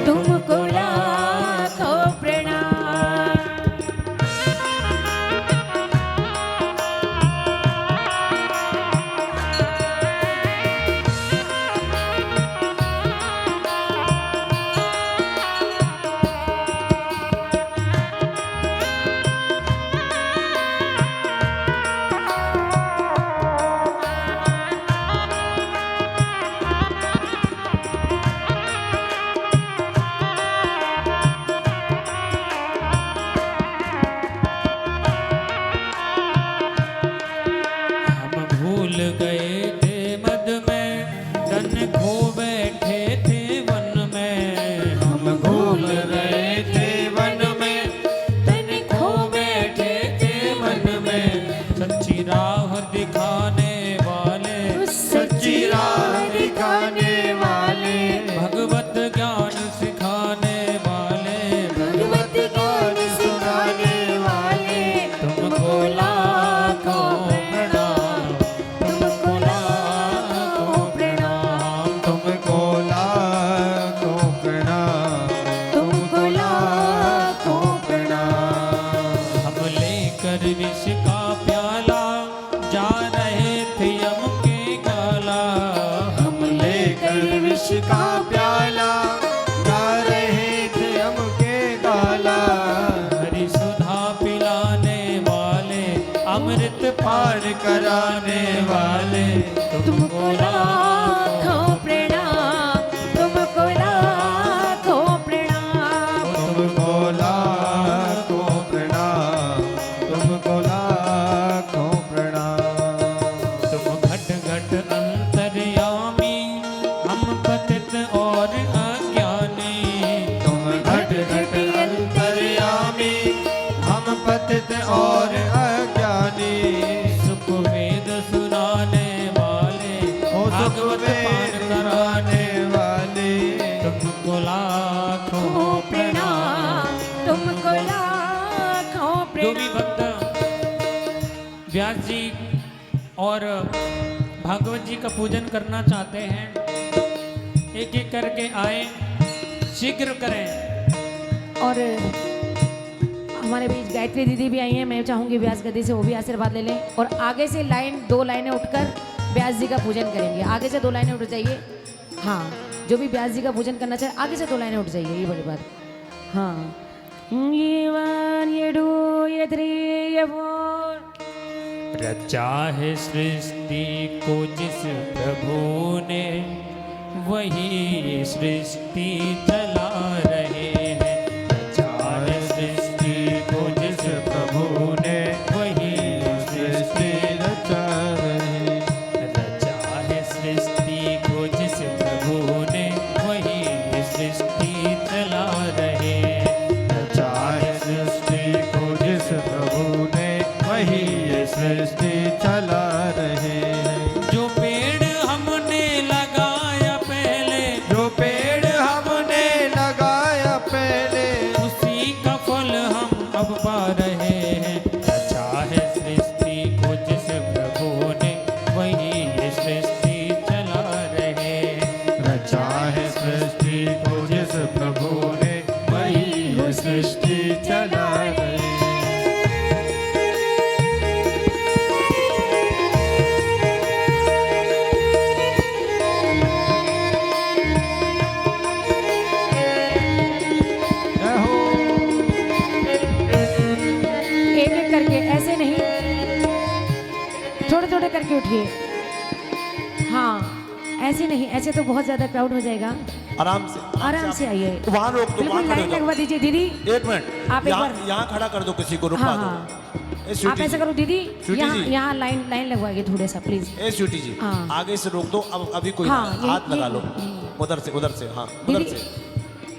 तुमको लाखों प्रणाम। हम भूल गए थे मद में, तन खो बैठे थे वन में। हम भूल गए थे वन में, तन खो बैठे थे वन में। सच्ची राह दिखाने वाले, सच्ची राह दिखाने वाले, भगवत ज्ञान सिखाने वाले, भगवत ज्ञान सिखाने वाले, तुमको लाखों प्रणाम, तुमको लाखों प्रणाम, तुमको लाखों प्रणाम, तुमको लाखों प्रणाम। हम लेकर विष का प्याला जा रहे थे यम के गाला। हम लेकर विष का प्याला गा रहे थे हम के गाला। हरि सुधा पिलाने वाले, अमृत पार कराने वाले, तुमको लाखों प्रणाम, तुमको लाखों प्रणाम, तुमको लाखों प्रणाम, तुमको लाखों प्रणाम। तुम घट घट अंतर्यामी, हम पतित और अज्ञानी। तुम घट घट अंतर्यामी, हम पतित और अज्ञानी। सुख वेद सुनाने वाले, ओ सुख भागवत पाठ वेद कराने कराने वाले, तुमको लाखों लाखों प्रणाम, तुमको लाखों जो भी प्रणाम। भक्त व्यास जी और भागवत जी का पूजन करना चाहते हैं, एक एक करके आए, शीघ्र करें। और हमारे बीच गायत्री दीदी भी आई हैं। मैं चाहूंगी व्यास गद्दी से वो भी आशीर्वाद ले लें। और आगे से दो लाइनें उठकर व्यास जी का पूजन करेंगे। आगे से 2 लाइनें उठ जाइए। हाँ, जो भी व्यास जी का पूजन करना चाहे आगे से 2 लाइनें उठ जाइए, ये बड़ी बात। हाँ ये 1 ये 2 ये 3 ये 4। रचा है सृष्टि को जिस प्रभु ने, वही सृष्टि चला रहे हैं। रचा है सृष्टि को जिस प्रभु ने, वही सृष्टि रचा रहे। रचा है सृष्टि को जिस प्रभु ने, वही सृष्टि चला रहे हैं। रचा है सृष्टि को जिस प्रभु ने, वही ये सृष्टि चला रहे हैं। जो पेड़ हमने लगाया पहले, जो पेड़ हमने लगाया पहले, उसी का फल हम अब पा रहे हैं। रचा है सृष्टि को जिस प्रभु ने, वही ये सृष्टि चला रहे हैं। रचा है सृष्टि को जिस प्रभु ने, वही ये सृष्टि चला रहे। जय हो। एक एक करके, ऐसे नहीं, थोड़े थोड़े करके उठिए। हाँ ऐसे नहीं, ऐसे तो बहुत ज्यादा क्राउड हो जाएगा। आराम से आराम से आइए, वहां रोक दो, बिल्कुल वहां खड़े लाइन हो लगवा दीजिए दीदी। जाओ। एक मिनट, आप एक बार- यहाँ खड़ा कर दो, किसी को रुकवा हाँ दो। हाँ ए, स्वीटी आप ऐसा जी, करो दीदी, स्वीटी यहाँ जी। यहाँ लाइन लाइन लगवाइए थोड़ा सा प्लीज। ए स्वीटी जी, हाँ। आगे से रोक दो। अब अभी कोई हाँ, नहीं, ये- हाथ लगा ये- लो। उधर से हाँ उधर दीदी, से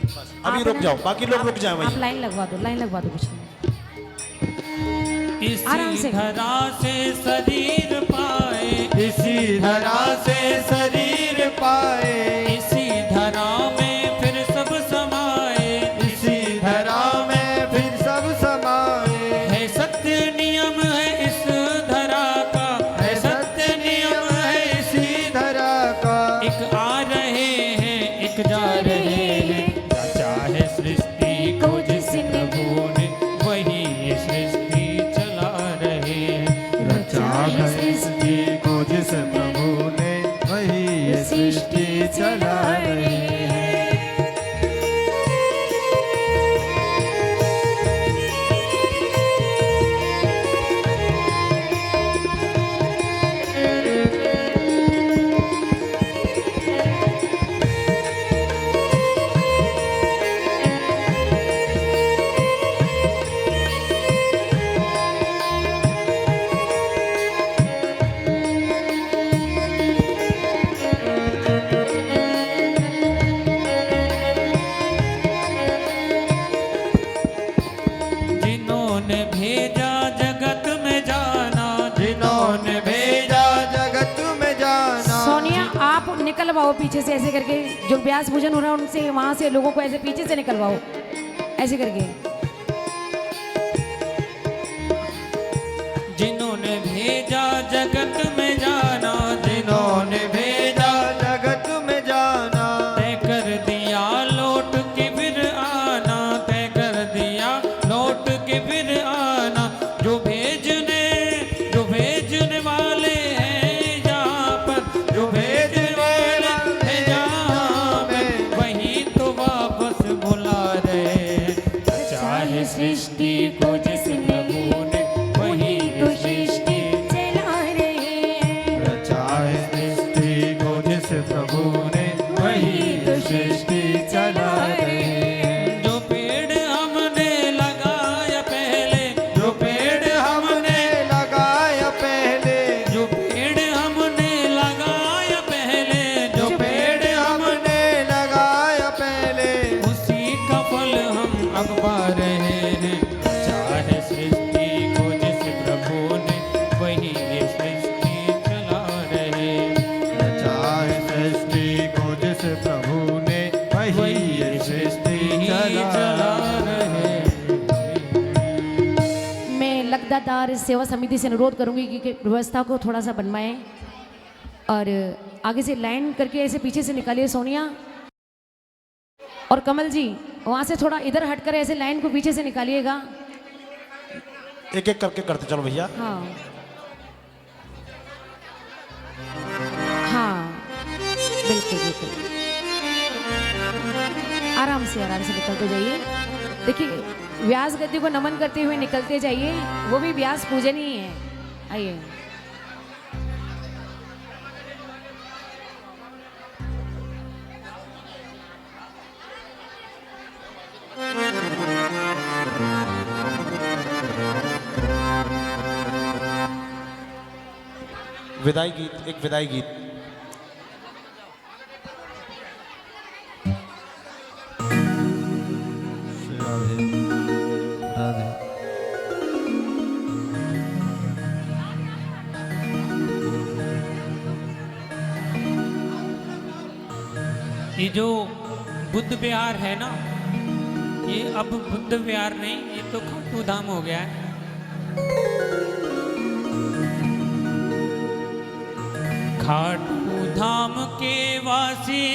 बस, अभी आप रुक ना- जाओ, बाकी लोग रुक जाए आप वहीं। लाइन लगवा दो, लाइन लगवा दो कुछ नहीं। आराम इसी से। धरा से शरीर पाए, इसी धरा से शरीर पाए, इसी धरा में फिर सब समाए। इसी धरा में फिर सब समाए। है सत्य नियम है इस धरा का, है सत्य नियम है इसी धरा का, एक आ रहे हैं एक जा रहे हैं। रचा है सृष्टि को जिस प्रभु ने, वही ये सृष्टि चला रहे हैं। रचा है सृष्टि को जिस प्रभु ने, वही ये सृष्टि चला रहे हैं। जिन्होंने भेजा जगत में जाना, जिन्होंने भेजा जगत में जाना। सोनिया आप निकलवाओ पीछे से ऐसे करके, जो व्यास पूजन हो रहा है उनसे वहां से लोगों को ऐसे पीछे से निकलवाओ, ऐसे करके। जिन्होंने भेजा जगत में जाना, जिन्होंने भेजा जगत में जाना। तय कर दिया लौट के फिर आना, तय कर दिया लौट के फिर आना। जो भेजने वाले हैं यहाँ पर, जो भेजने वाले हैं यहाँ पे, वही तो वापस बुला रहे हैं। चाहे सृष्टि को जिस प्रभु ने, वही तो सृष्टि चला रहे हैं। रचा है सृष्टि को जिस प्रभु ने, वही तो सृष्टि चला रहे हैं। जो पेड़ हमने लगाया पहले, जो पेड़ हमने लगाया पहले, जो पेड़ हमने लगाया पहले, जो पेड़ हमने लगाया पहले, उसी का फल हम अब पा रहे हैं। चाहे सृष्टि को जिस प्रभु ने, वही ये सृष्टि चला रहे हैं। रचा है सृष्टि को जिस प्रभु ने, वही ये सृष्टि चला रहे हैं। मैं लगदादार सेवा समिति से अनुरोध करूंगी कि व्यवस्था को थोड़ा सा बनवाएं और आगे से लाइन करके ऐसे पीछे से निकालिए सोनिया और कमल जी, वहां से थोड़ा इधर हटकर ऐसे लाइन को पीछे से निकालिएगा। एक एक करके करते चलो भैया। हाँ हाँ बिल्कुल बिल्कुल। आराम से निकलते जाइए। देखिए व्यास गद्दी को नमन करते हुए निकलते जाइए, वो भी व्यास पूजन ही है। आइए। विदाई गीत, एक विदाई गीत। राधे राधे। ये जो बुद्ध विहार है ना, ये अब बुद्ध विहार नहीं, ये तो खाटू धाम हो गया है। खाटू धाम के वासी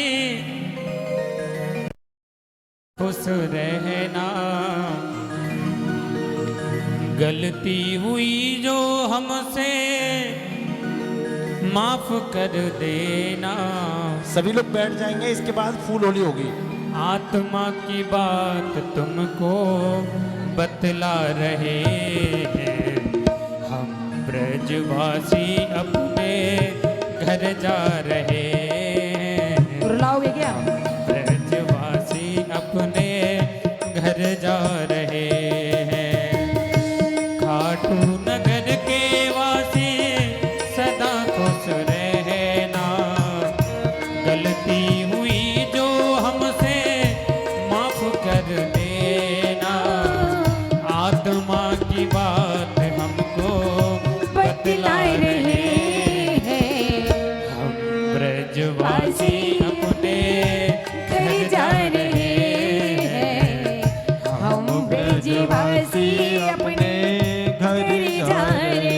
खुश रहना, गलती हुई जो हमसे माफ कर देना। सभी लोग बैठ जाएंगे, इसके बाद फूल होली होगी। आत्मा की बात तुमको बतला रहे हैं, हम ब्रजवासी अपने घर जा रहे हैं। रुलाओगे क्या? ब्रजवासी अपने घर जा रहे हैं। खाटू नगर के वासी सदा खुश रहना, गलती हुई जो हमसे माफ कर देना। आत्मा की बात हमको बतला रहे हैं, हम ब्रजवासी अपने घर जा रहे हैं। हम ब्रजवासी अपने घर जा रहे।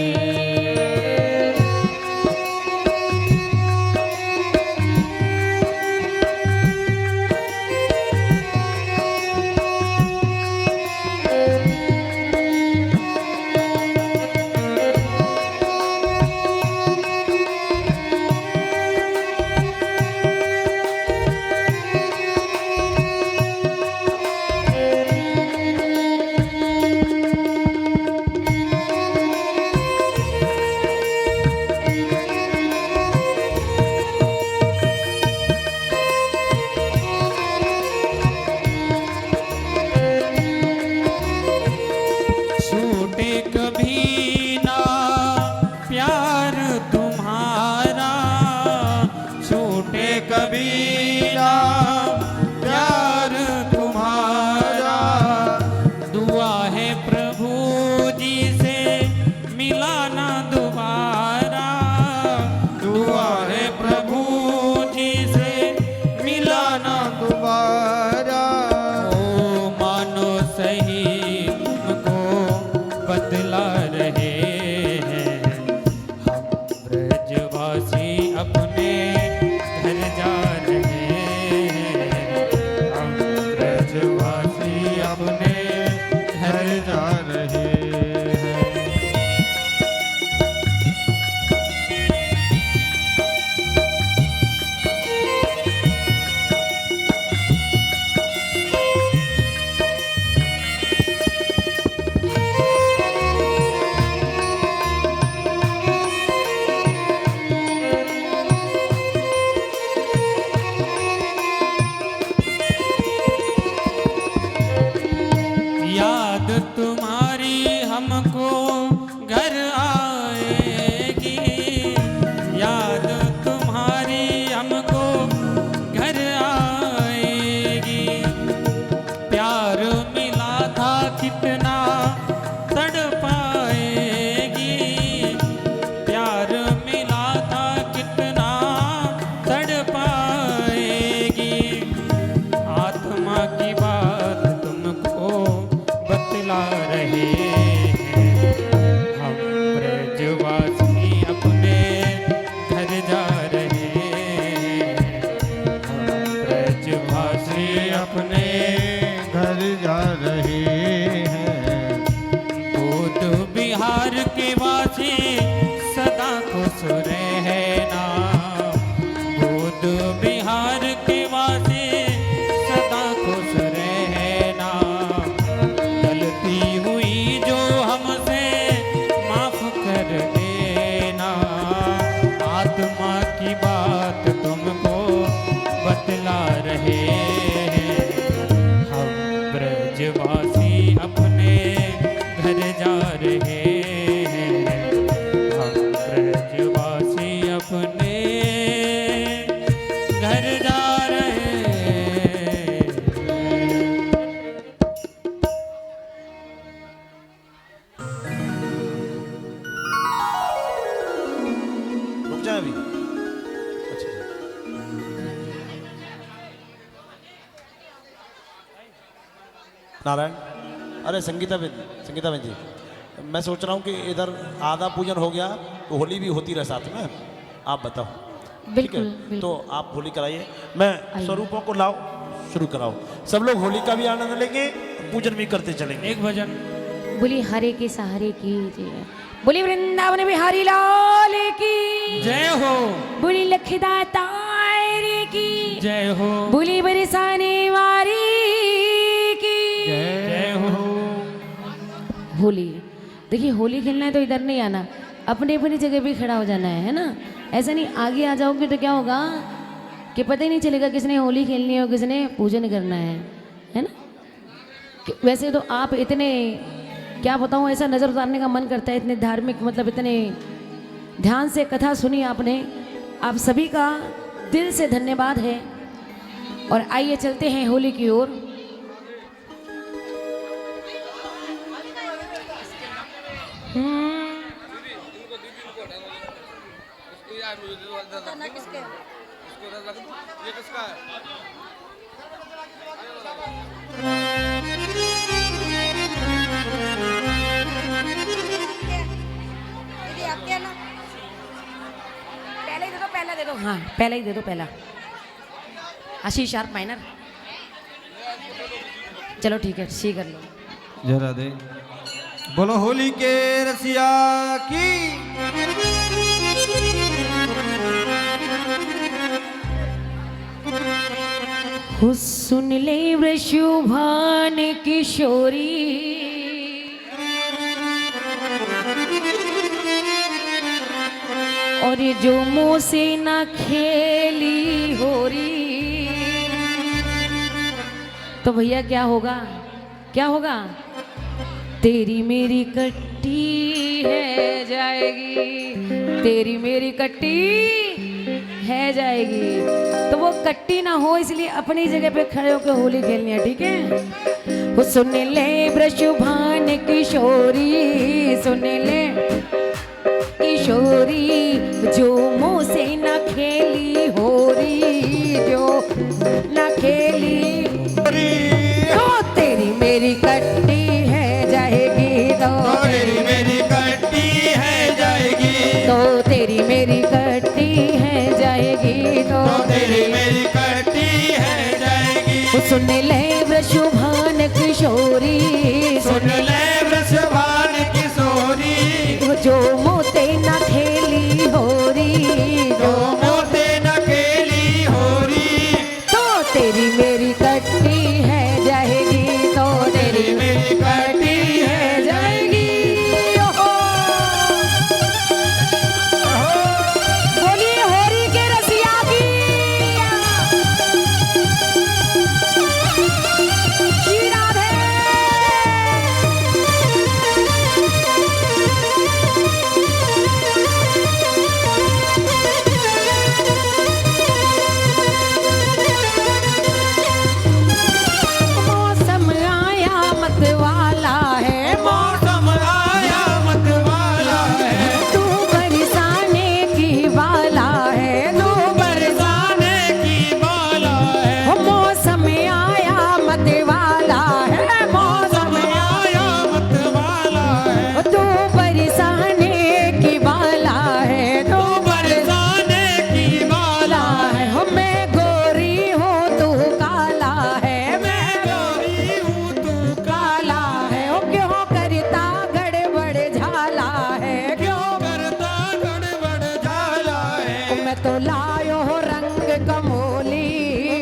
छूटे कभी ना प्यार तुम्हारा, छूटे कभी ना प्यार तुम्हारा। दुआ है प्रभु जी से मिलाना दोबारा, दुआ है प्रभु जी से मिलाना दोबारा। ओ मानो सही तुमको बतला रहे हैं, हम ब्रजवासी अपने घर जा रहे हैं। हम ब्रजवासी अपने घर जा रहे हैं। याद तुम्हारी हमको घर आएगी, याद तुम्हारी हमको घर आएगी। प्यार मिला था कितना तड़पाएगी, प्यार मिला था कितना तड़पाएगी। आत्मा की बात तुमको बतला रहे हैं, हम ब्रजवासी अपने घर जा रहे हैं। हम ब्रजवासी अपने घर जा रहे हैं। नारायण। अरे संगीता बहन जी, मैं सोच रहा हूँ कि इधर आधा पूजन हो गया तो होली भी होती रहे साथ में। आप बताओ। ठीक बिल्कुल है, बिल्कुल। तो आप होली कराइए, मैं आइए। स्वरूपों को लाओ, शुरू कराओ। सब लोग होली का भी आनंद लेंगे, पूजन भी करते चलेंगे। एक भजन। बोली हरे के सहारे की जय, बोली वृंदावन बिहारी लाल की जय हो, बोली लखदा तारे की जय हो, बोली बरसाने वारी की जय हो। होली, देखिए होली खेलना है तो इधर नहीं आना, अपने अपनी जगह पे खड़ा हो जाना है ना। ऐसा नहीं आगे आ जाओगे तो क्या होगा कि पता ही नहीं चलेगा किसने होली खेलनी है और किसने पूजन करना है ना। वैसे तो आप इतने, क्या बताऊँ, ऐसा नज़र उतारने का मन करता है, इतने धार्मिक, मतलब इतने ध्यान से कथा सुनी आपने। आप सभी का दिल से धन्यवाद है। और आइए चलते हैं होली की ओर। पहले ही दे दो, पहला दे दो। हाँ पहला ही दे दो, पहला आशीष शार्प माइनर। चलो ठीक है, सी कर लो। जरा दे। बोलो होली के रसिया की। हो सुन ले वृषभान किशोरी, और ये जो मुँह से ना खेली होरी, तो भैया क्या होगा, क्या होगा? तेरी मेरी कट्टी है जाएगी, तेरी मेरी कट्टी है जाएगी। तो वो कट्टी ना हो इसलिए अपनी जगह पे खड़े होकर होली खेलनी है, ठीक है? वो सुन ले वृषभान किशोरी, सुन ले किशोरी, जो मुँह से न खेली होरी, जो न खेली तो तेरी मेरी कट्टी है जाएगी, तो तेरी मेरी कट्टी है जाएगी, तो तेरी मेरी कट्टी है जाएगी, तो तेरी मेरी कट्टी है जाएगी। सुन ले वृषभान किशोरी, सुन ले वृषभान किशोरी, जो मोते न खेली होरी, जो मोते न खेली होरी, तो तेरी मेरी कट्टी है जाएगी, तो तेरी मेरी कट्टी है जाएगी। ओहो! बोलिए होरी के रसिया की। श्री राधे। मौसम आया मत वाला है, मौसम आया मत वाला है, तू बरसाने की वाला है, तू बरसाने की बाला है, मौसम आया मत वाला है, मौसम आया मत वाला है, तू बरसाने की वाला है, तू बरसाने की बाला है, हो मैं गोरी हूँ तू काला है, मैं गोरी हूँ तू काला है, ओ क्यों करता गड़बड़ झाला है, क्यों करता गड़बड़ झाला है, ओ मैं तो लायो रंग कमोली,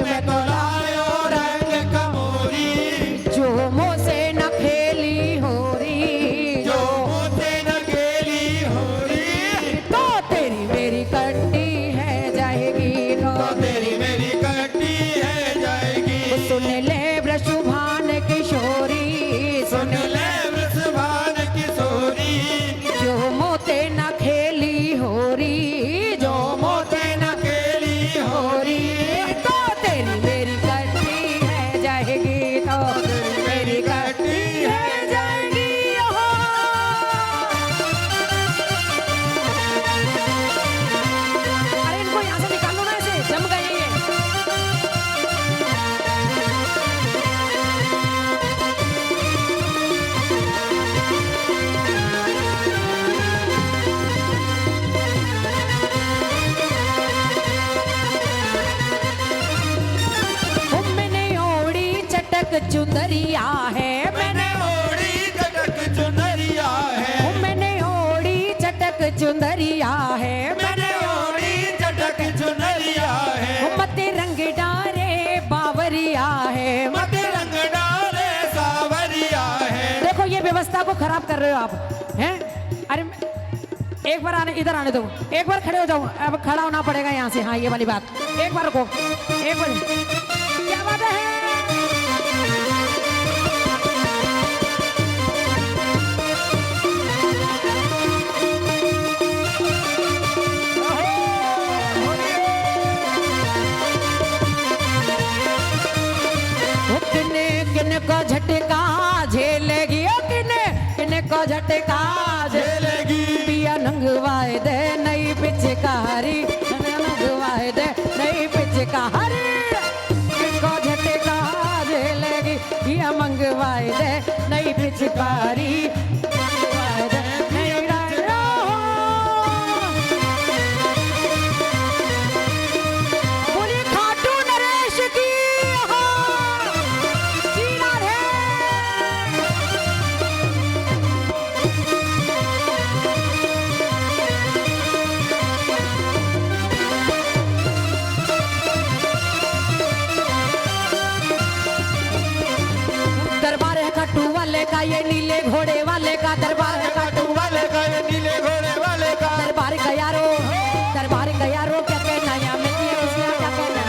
मैं तो लायो रंग कमोरी, जो मुँह से न खेली होरी, जो मोते न खेली होरी, तो तेरी मेरी कट्टी है जाएगी, तो तेरी मेरी कट्टी है जाएगी। सुन ले वृषभान किशोरी, सुन ले वृषभान किशोरी, जो मोते न खेली होरी, जो मोते न खेली चुंदरिया है, मैंने ओढ़ी चटक चुनरिया है, मैंने ओढ़ी चटक चुंदरिया है, मैंने ओढ़ी चटक चुनरिया है, मत रंग डारे बावरिया है। मत रंग डाले सावरिया है। देखो ये व्यवस्था को खराब कर रहे हो आप, हैं? अरे एक बार इधर आने दो, एक बार खड़े हो जाओ, अब खड़ा होना पड़ेगा यहाँ से। हाँ ये वाली बात, एक बार रुको, एक बार। क्या बात है? किने किने को झटका झेलेगी, ओ किने किने को झटका झेलेगी। पिया नंगवाए दे नई पिचकारी, नंगवाए दे नई पिचकारी। किनको झटका झेलेगी, पिया मंगवाए दे नई पिचकारी। मंगवाए दे नई डालो। बोलिए खाटू नरेश की जी राधे। दरबार है खाटू वाले का, ये नीले घोड़े वाले का दरबार है खाटू वाले का ये नीले घोड़े वाले का। दरबार का यारो, दरबार का यारो क्या कहना, यहाँ मिलती है खुशियाँ क्या कहना।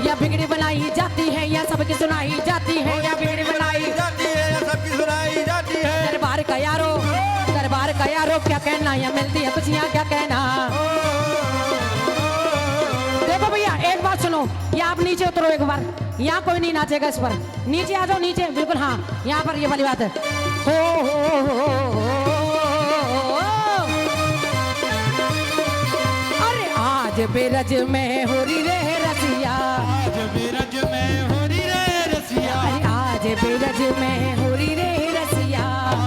या बिगड़ी बनाई जाती है, या सबकी सुनाई जाती है, या बिगड़ी बनाई जाती है या सबकी सुनाई जाती है। दरबार का यारो, दरबार का यारो क्या कहना, यहाँ मिलती है खुशियाँ क्या कहना। देखो भैया एक बात सुनो, ये आप नीचे उतरो एक बार, यहाँ कोई नहीं नाचेगा इस पर। नीचे आ जाओ नीचे, बिल्कुल हाँ, यहाँ पर ये वाली बात है। अरे आज बेरज में हो रही रे रसिया, आज बिरज में हो रही रे रसिया, अरे आज बेरज में हो रही रे रसिया।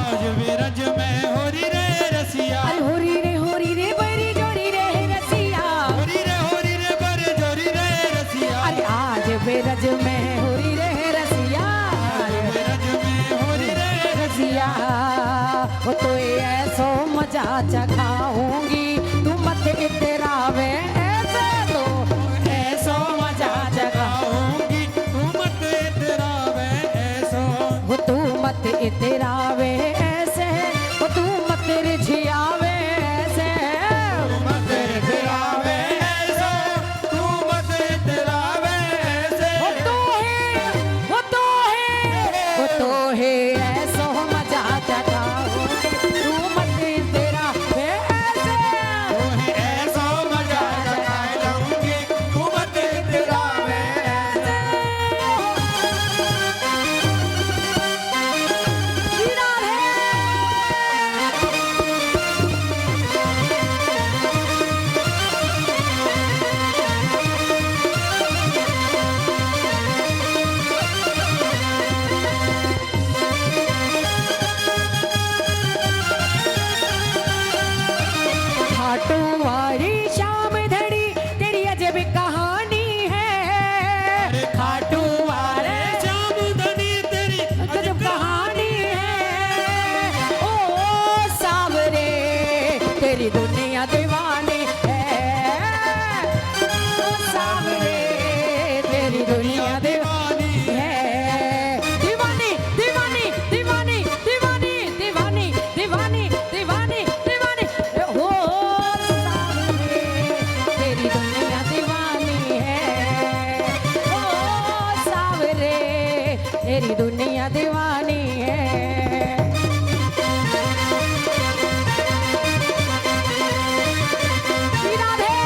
आज बिरज में हो रही रे रसिया, अरे हो रही रे बड़ी जोड़ी रे रसिया। हो रही रे बर जोरी रे रसिया। अरे आज बेरज में हो रही रे रसिया, बिरज में हो रही रे रसिया। वो तो ऐसो मजा चखाऊंगी, तू मत इतरावे ऐसे, तो ऐसो मजा चखाऊंगी। रसिया। तू मत इतरावे ऐसो, वो तू मत इतरावे ऐसे, वो तू मत रिझियावे ऐसे। मत इतरावे ऐसो, तू मत इतरावे ऐसे। वो तो है, वो तो है, वो तो है ऐसो मजा चखाऊंगी, तू मत इतरावे ऐसे। ऐसो मजा चखाए जाऊंगी, तू मत इतरावे ऐसे। जीना है। खाटू वाली शाम धड़ी तेरी अजब कहानी है। खाटू वाले जामुदनी तेरी अजब कहानी है। ओ सावरे तेरी दुनिया दीवानी है। ओ सावरे तेरी दुनिया दीवानी है। दीवानी दीवानी दीवानी दीवानी दीवानी दीवानी दीवानी दीवानी। ओ सावरे तेरी दुनिया दीवानी है। ओ सावरे तेरी दुनिया दीवानी है। राधे।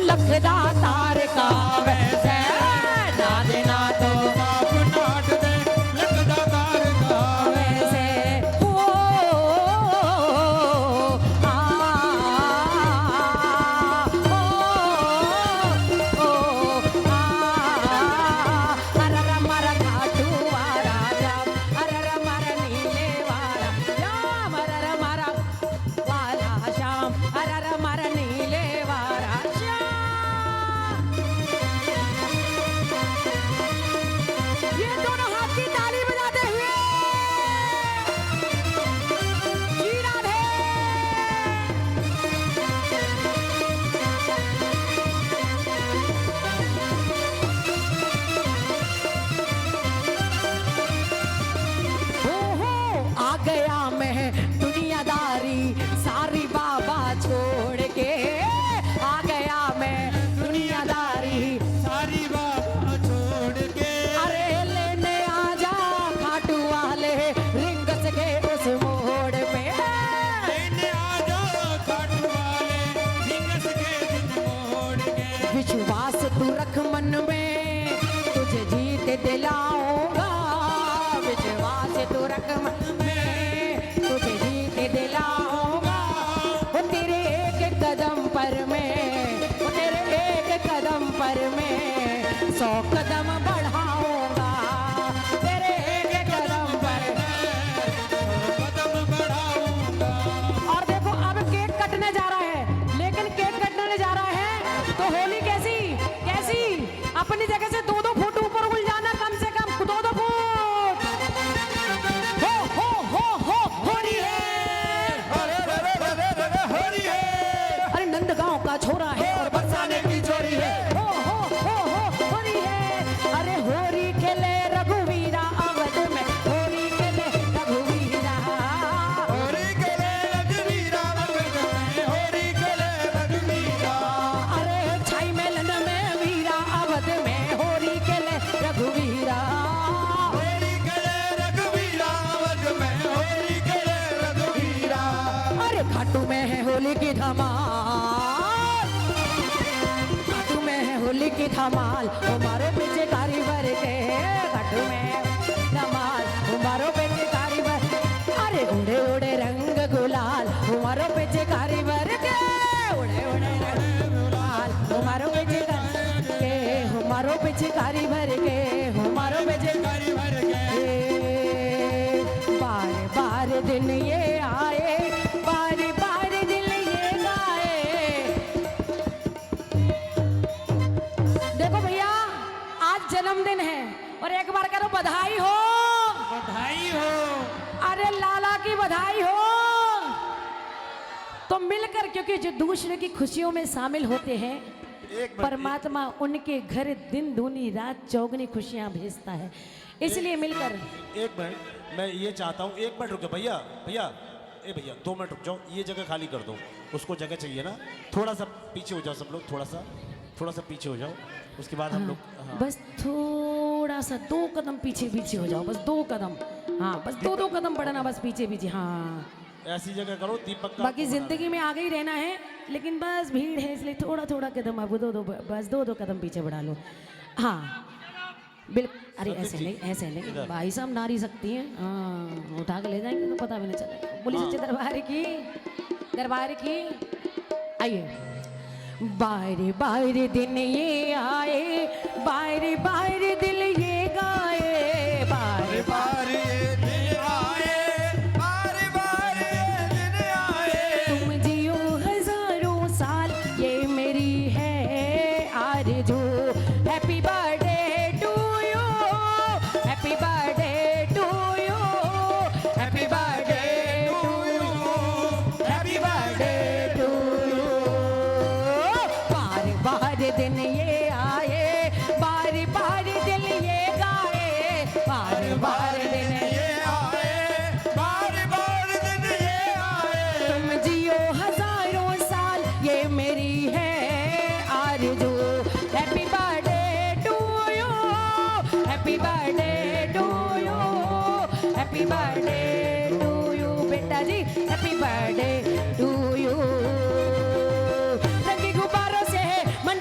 लखदा तार का वैसे ना देना तो बाप नाट दे लखदा तार का वैसे ओ आ अरर मर घाटू वारा जाम अरर मर नीले वारा जाम अरर मर वाला श्याम अरर मर नीले वारा श्याम। ये दोनों हाथ की ताली बजाते हुए श्री राधे। ओहो आ गया मैं दुनियादारी सारी बाबा छोड़ के आ गया मैं दुनियादारी सारी बाबा छोड़ के अरे लेने आजा खाटू वाले रिंगस के उस मोड़ पे लेने आजा खाटू वाले रिंगस के दिन मोड़ के विश्वास तू रख मन में तुझे जीत दिलाऊंगा विश्वास तू रख मन में तुझे जीत दिलाऊंगा वो तेरे एक कदम पर मैं वो तेरे एक कदम पर मैं 100 कदम बढ़ाऊंगा तेरे एक कदम पर कदम बढ़ाऊंगा। और देखो अब केक कटने जा रहा है लेकिन केक कटने जा रहा है तो होली कैसी कैसी अपनी जगह से 2-2 फुट ऊपर उड़ जाना कम से कम 2-2 फुट हो होली है अरे नंदगांव का छोरा है और बरसाने की चोरी है हो होली है अरे होली खेले रघुवीरा अवध में होली खेले रघुवीरा होरी गले रघुवीरा होरी गले रघुवीरा अरे छाई मेलन में वीरा अवध में होली खेले रघुवीरा होरी गले रघुवीरा अवध में होरी गले रघुवीरा अरे घाटू में है होली की धमाल घाटू में है होली की धमाल हमारो पीछे कारीगर के घाटू में है धमाल हमारो पीछे कारीगर अरे उड़े उड़े रंग गुलाल हमारो पीछे कारीगर के उड़े उड़े रंग गुलाल हमारो पीछे के हमारो पीछे कारीगर के हमारो पीछे कारी भर के बार बार दिन ये आए बार बार दिल ये गाए देखो भैया आज जन्मदिन है और एक बार करो बधाई हो बधाई हो अरे लाला की बधाई हो तो मिलकर क्योंकि जो दूसरे की खुशियों में शामिल होते हैं परमात्मा उनके घर दिन दूनी रात चौगनी खुशियां भेजता है इसलिए मिलकर एक मिनट मैं ये चाहता हूँ, एक मिनट रुको भैया भैया ए भैया 2 मिनट रुक जाओ, ये जगह खाली कर दो, उसको जगह चाहिए ना, थोड़ा सा पीछे हो जाओ सब लोग, थोड़ा सा पीछे हो जाओ, उसके बाद हम लोग हाँ। बस थोड़ा सा 2 कदम पीछे पीछे हो जाओ, बस 2 कदम हाँ बस 2 कदम बढ़ना बस पीछे पीछे हाँ ऐसी जगह करो दीपक का बाकी जिंदगी में आगे ही रहना है लेकिन बस भीड़ है इसलिए थोड़ा थोड़ा कदम अब 2 बस 2 कदम पीछे बढ़ा लो हाँ बिल्कुल अरे ऐसे नहीं भाई साहब नारी सकती हैं हाँ उठा के ले जाएंगे तो पता भी नहीं चलेगा पुलिस सच्चे दरबार की आइए बाहर बाहर दिन ये आए बाहर बाहर दिल ये गाए बाहर बार ये दिन आए बार बार ये दिन आए तुम जियो हजारों साल ये मेरी है आरज़ू happy birthday to you happy birthday to you happy birthday to you happy birthday to you बार बार दिन ये आए बार बार दिल ये गाए बार बार दिन ये आए बार बार दिन ये आए तुम जियो हजारों साल ये मेरी है आरज़ू happy birthday to you happy birthday to you happy birthday to you बेटा जी हैप्पी बर्थडे टू यू रंगी गुब्बारों से मन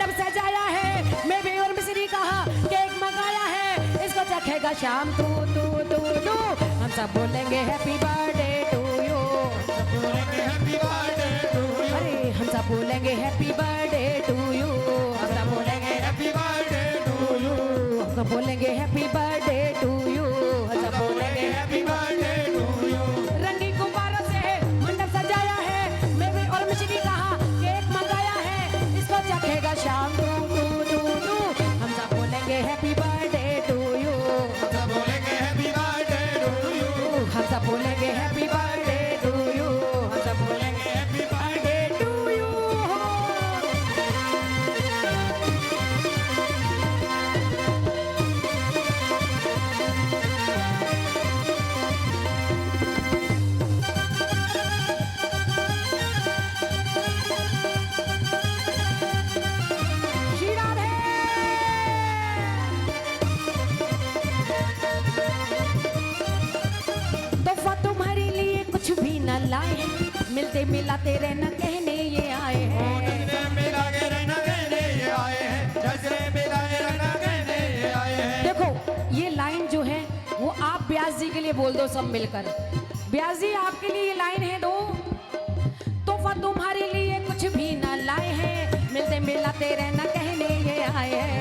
चखेगा शाम तू तू तू तू हम सब बोलेंगे हैप्पी बर्थडे टू यू बोलेंगे हैप्पी बर्थडे टू यू अरे हम सब बोलेंगे हैप्पी बर्थडे टू यू हम सब बोलेंगे हैप्पी बर्थडे टू यू हम सब बोलेंगे हैप्पी बर्थडे टू यू हम सब बोलेंगे हैप्पी बर्थडे टू यू रंगीन गुब्बारों से मंडप सजाया है मेवे और मिश्री कहा केक मंगाया है इसको चखेगा शाम तू तू तू तू हम सब बोलेंगे हैप्पी बर्थडे टू यू सब बोलेंगे हैप्पी बर्थडे टू यू हम सब बोलेंगे हैप्पी बर्थडे टू यू हम सब बोलेंगे happy birthday to you Shri Radhe तोहफा तुम्हारे लिए कुछ भी न लाए मिलते मिलाते रहना कहने ये आए हैं नजरे मिला के रहना कहने ये आए हैं नजरे मिला के रहना कहने ये आए हैं देखो ये लाइन जो है वो आप ब्यास जी के लिए बोल दो सब मिलकर ब्यास जी आपके लिए ये लाइन है दो तोहफा तुम्हारे लिए कुछ भी न लाए हैं मिलते मिलाते रहना कहने ये आए हैं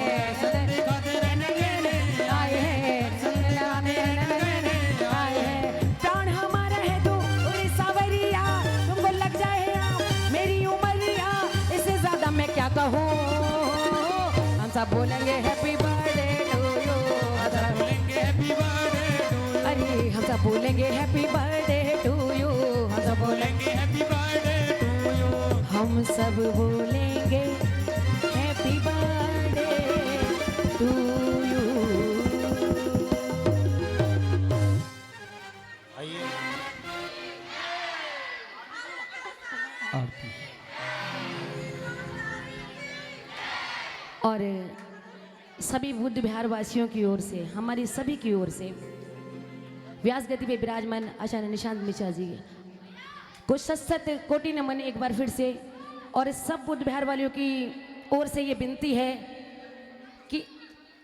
दिखाते रहना कहने ये आए हैं मिलाते रहना कहने आए हैं प्राण हमारा है तू उरे सावरिया तुमको लग जाए मेरी उमरिया इससे ज्यादा मैं क्या कहूँ हम सब बोलेंगे हैप्पी बर्थडे टू यू बोलेंगे हैप्पी बर्थडे टू यू अरे हम सब बोलेंगे हैप्पी बर्थडे टू यू हम सब बोलेंगे हैप्पी बर्थडे टू यू हम सब बोलेंगे हैप्पी बर्थडे टू यू आइए और सभी बुद्ध विहार वासियों की ओर से हमारी सभी की ओर से व्यास गति पे विराजमान आचार्य निशांत मिश्रा जी को सत कोटि नमन एक बार फिर से और सब बुद्ध विहार वालियों की ओर से ये विनती है कि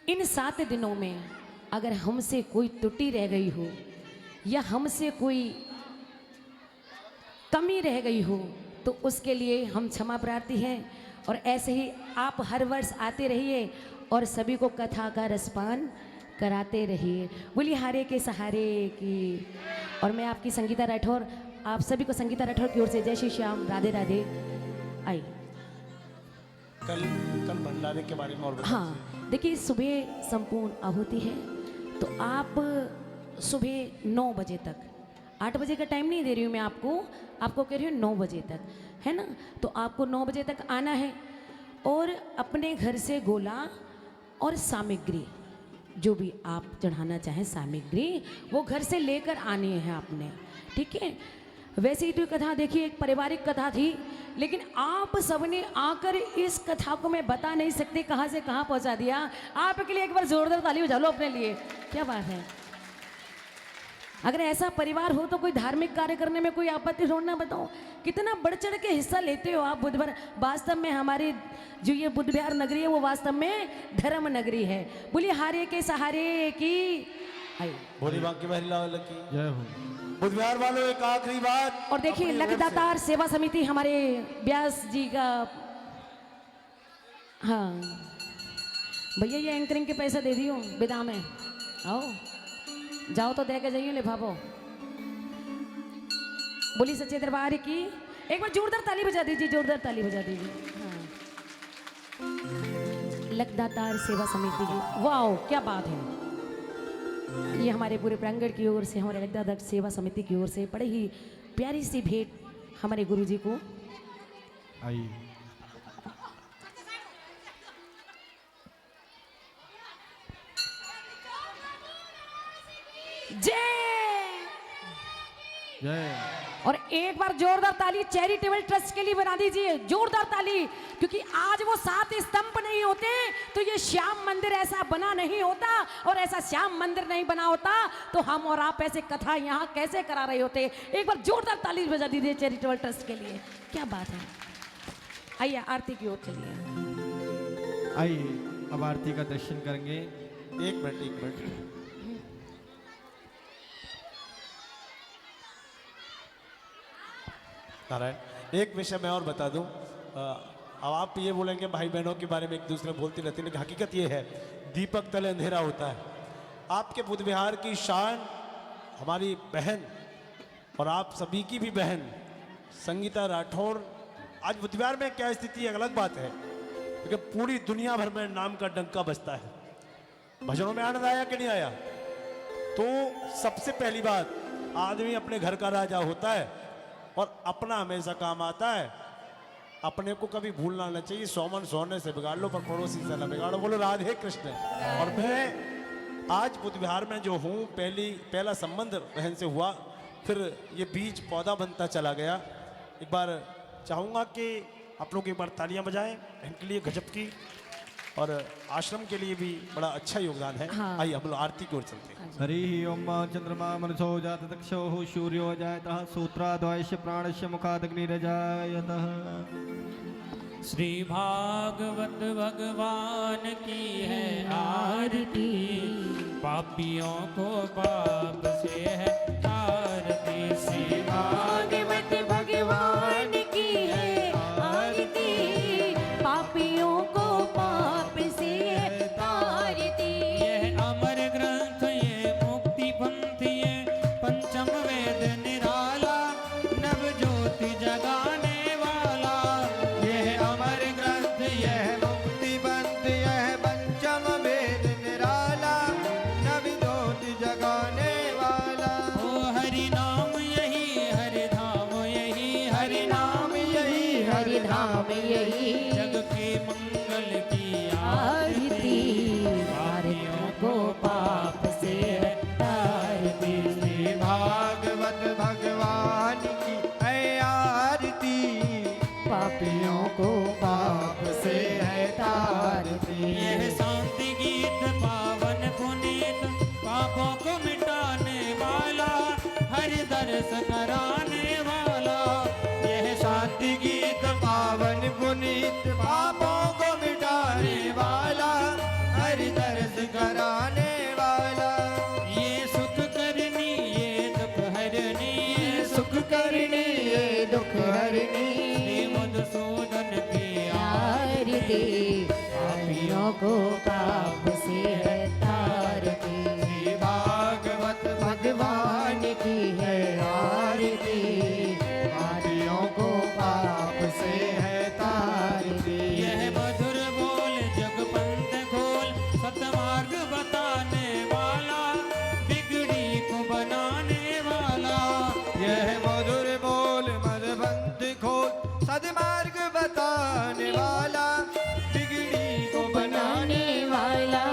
इन 7 दिनों में अगर हमसे कोई त्रुटि रह गई हो या हमसे कोई कमी रह गई हो तो उसके लिए हम क्षमा प्रार्थी हैं और ऐसे ही आप हर वर्ष आते रहिए और सभी को कथा का रसपान कराते रहिए बोलिए हारे के सहारे की और मैं आपकी संगीता राठौर आप सभी को संगीता राठौर की ओर से जय श्री श्याम राधे राधे आई कल कल भंडारे के बारे में और बताइए। हाँ देखिए सुबह संपूर्ण आहुति है तो आप सुबह 9 बजे तक 8 बजे का टाइम नहीं दे रही हूँ मैं आपको कह रही हूँ 9 बजे तक है ना तो आपको 9 बजे तक आना है और अपने घर से गोला और सामग्री जो भी आप चढ़ाना चाहें सामग्री वो घर से लेकर आनी है आपने ठीक है वैसे ही तो कथा देखिए एक पारिवारिक कथा थी लेकिन आप सबने आकर इस कथा को मैं बता नहीं सकती कहाँ से कहाँ पहुँचा दिया आपके लिए एक बार जोरदार ताली बजा लो अपने लिए क्या बात है अगर ऐसा परिवार हो तो कोई धार्मिक कार्य करने में कोई आपत्ति ढूंढना बताओ कितना बढ़ चढ़ के हिस्सा लेते हो आप बुधवार वास्तव में हमारी जो ये बुद्ध विहार नगरी है वो वास्तव में धर्म नगरी है बोलिए हारे के सहारे की आई भोली बांकी बहरी लाल की जय हो। बुद्ध विहार वालों एक आखिरी बात और देखिए अपनी ओर से। लखदातार सेवा समिति हमारे व्यास जी का हाँ भैया ये एंकरिंग के पैसे दे दियो विदा में आओ जाओ तो दे के जाइए ले भाभो बोली सच्चे दरबार की एक बार जोरदार ताली बजा दीजिए जोरदार ताली बजा दीजिए हाँ लखदातार सेवा समिति की वाओ क्या बात है ये हमारे पूरे प्रांगण की ओर से हमारे लखदातार सेवा समिति की ओर से बड़े ही प्यारी सी भेंट हमारे गुरुजी को आइए जय जय। और एक बार जोरदार ताली चैरिटेबल ट्रस्ट के लिए बना दीजिए जोरदार ताली क्योंकि आज वो 7 स्तंभ नहीं होते तो ये श्याम मंदिर ऐसा बना नहीं होता और ऐसा श्याम मंदिर नहीं बना होता तो हम और आप ऐसे कथा यहाँ कैसे करा रहे होते एक बार जोरदार ताली बजा दीजिए चैरिटेबल ट्रस्ट के लिए क्या बात है आइए आरती की ओर चलिए आइए अब आरती का दर्शन करेंगे। एक मिनट नारायण। एक विषय मैं और बता दूं, अब आप ये बोलेंगे भाई बहनों के बारे में एक दूसरे बोलती रहती है, लेकिन हकीकत ये है दीपक तले अंधेरा होता है। आपके बुद्ध विहार की शान हमारी बहन और आप सभी की भी बहन संगीता राठौर, आज बुद्ध विहार में क्या स्थिति है अलग बात है, लेकिन पूरी दुनिया भर में नाम का डंका बजता है। भजनों में आनंद आया कि नहीं आया? तो सबसे पहली बात, आदमी अपने घर का राजा होता है और अपना हमेशा काम आता है। अपने को कभी भूलना नहीं चाहिए। सोमन सोने से बिगाड़ लो पर पड़ोसी से न बिगाड़ो। बोलो राधे कृष्ण। और मैं आज बुद्ध विहार में जो हूँ, पहला संबंध बहन से हुआ, फिर ये बीज पौधा बनता चला गया। एक बार चाहूँगा कि आप लोग एक बार तालियां बजाएं इनके लिए गजब की, और आश्रम के लिए भी बड़ा अच्छा योगदान है। हाँ। आइए हम लोग आरती की ओर चलते हैं। हरि ओम चंद्रमा मनसो जात दक्षो सूर्यो जायतः सूत्राद्वैश्य प्राणस्य मुखादग्निरजायतः। श्री भागवत भगवान की है आरती, पापियों को पाप से है तारती। श्री भागवत भगवान की है आरती, पापियों को पाप से है तारती। यह अमर ग्रंथ ये मुक्ति पंथ ये पंचम वेद निराला, नव ज्योति जगाने वाला। यह अमर ग्रंथ यह मुक्ति पंथ यह पंचम वेद निराला, नव ज्योति जगाने वाला। ओ हरि नाम यही हरि धाम यही, हरि नाम यही हरि धाम यही जग के मंगल की आरती, पापियों को पाप से है तारती। श्री भागवत भगवान की है आरती, पापियों को पाप से है तारती। यह शांति गीत पावन पुनीत, पापों को मिटाने वाला, हरि दर्श कराने वाला। यह शांति गीत पावन पुनीत, पापों को मिटाने वाला, हरि दर्श कराने वाला। ये सुख करनी ये दुख हरनी, ये सुख करनी ये दुख हरनी। श्री मधुसूदन की आरती, पापियों को पाप से है तारती। श्री भागवत भगवान की है आरती, पापियों को पाप से है तारती। यह मधुर बोल जग पंथ खोल, सतमार्ग बताने वाला, बिगड़ी को बनाने वाला। यह मधुर बोल मदबंध खोल, सदमार्ग बताने वाला, बिगड़ी को बनाने बनाने वाला।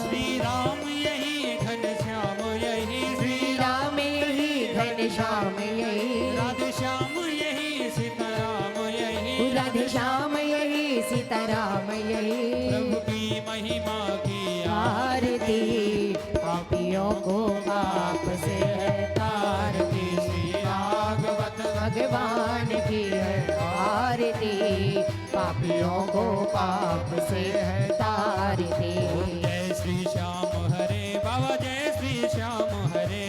श्री राम यही घनश्याम यही, श्री राम यही घनश्याम यही, राधे श्याम यही सीताराम यही, राधे श्याम यही सीताराम यही। प्रभु की महिमा की आरती, पापियों को पाप से है तारती। श्री भागवत भगवान की है आरती, पापियों को पाप से है तारती। जय श्री श्याम हरे बाबा, जय श्री श्याम हरे।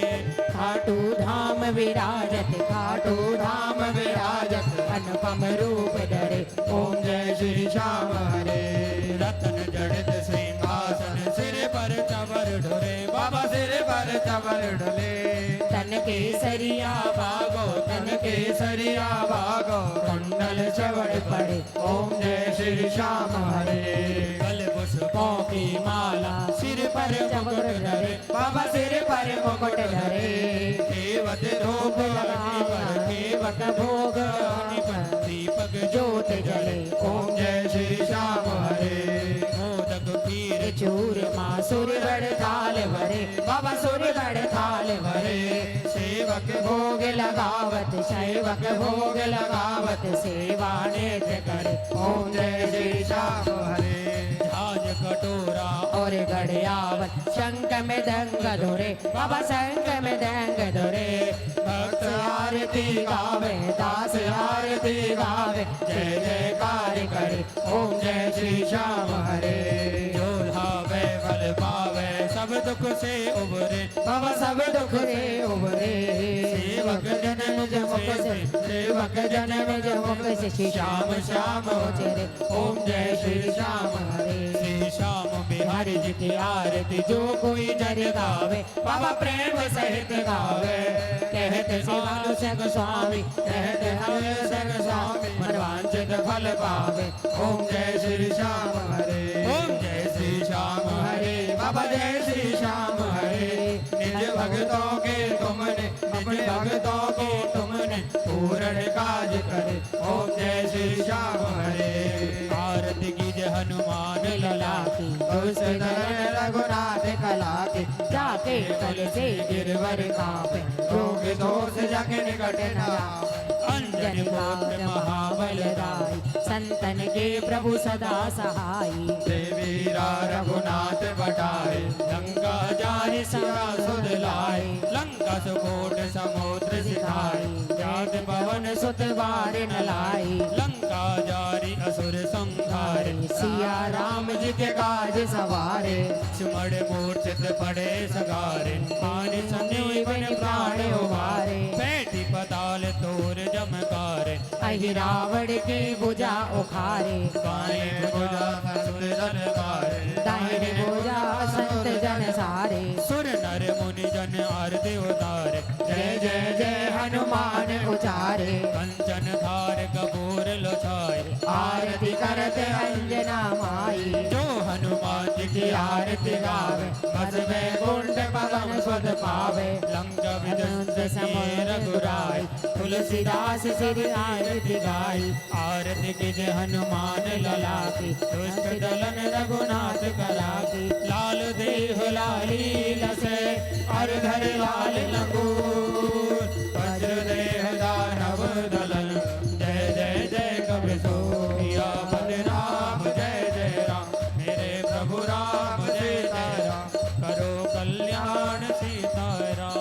खाटू धाम विराजत, खाटू धाम विराजत, अनुपम रूप धरे। ओम जय श्री श्याम हरे। रतन जड़ित सिंहासन, सिर पर चवर ढोरे बाबा सिर पर चवर डले, तन केसरिया भागो तन केसरिया भागो कुंडल चवड़ पड़े। ओम जय श्री श्याम हरे। कल पुष्पों की माला, सिर पर चवर धरे, बाबा सिर पर मुकुट धरे। देवत धूप अग्नि पर, देवक भोग अग्नि पर दीपक ज्योत जले। ओम जय श्री श्याम हरे। मोदक खीर चूरमा सुर बड़ थाल भरे, बाबा सुर बड़ थाल भरे। सेवक भोग लगावत सेवक भोग लगावत, सेवा नेत्र करे। ओम जय श्री श्याम हरे। झाज कटोरा और गड़ियावत, शंख में दंग धोरे, बाबा शंख में दंग धोरे। भक्त आरती गावे, दास आरती गावे, जय जयकार करे। ओम जय श्री श्याम हरे। जो भावे फल पावे, सब दुख से उबरे, बाबा सब दुख रे उबरे। सेवक जन मुझ से, सेवक जन मुझ मुख से श्री श्याम श्याम हो चेरे। ओम जय श्री श्याम हरे। श्री श्याम बिहारी जी की आरती जो कोई जन गावे बाबा प्रेम सहित गावे। कहते शिवानु संग स्वामी, कहते हरे संग स्वामी, मनवांछित फल पावे। ओम जय श्री श्याम हरे। ओम जय श्री श्याम हरे बाबा जय श्री श्याम हरे। निज भक्तों के तुमने, अपने भक्तों के तुमने पूर्ण काज करे। ओम जय श्री श्याम हरे। आरती की जय हनुमान लला की दुष्ट धरण रघुनाथ कला की। जाके कल से गिरवर कापे, रोग दोष जग निकट न आवे। अंजनी पुत्र महाबल राई, संतन के प्रभु सदा सहाई। देवीरा रघुनाथ बटाए, लंका जारी सिया सुध लाए। लंका सुकोट समुद्र सिधाए, जात पवन सुत बार न लाई। लंका जारी असुर संहारे। सिया राम जी के काज सवारे। सुमड़ मूर्छित पड़े सगारे, पानी संजीवन प्राण उबारे। बैठी पताल तोर जमकारे। अहि रावण की भुजा उखारे। बाएं भुजा संत जन मारे, दाहिने भुजा संत जन सारे। सुर नर मुनि जन आरती उतारे। जय जय जय हनुमान उचारे। कंचन थार कपूर लोछाए, आरती करते अंजना माई। जो हनुमान जी की आरती गावे, बस में कुंड पवन सुध पावे। लंका विध्वंस समुद्र रघुराई, तुलसीदास श्री आरती गाई। आरती की जय हनुमान लला की। दुष्ट दलन रघुनाथ कला की। लाल देह लाली लसे, हर धर लाल लंगूर। वज्र देह दानव दलन, जय जय जय कपि सोहिया। पद राम जय जय राम, मेरे प्रभु राम जय जय राम। करो कल्याण सीताराम।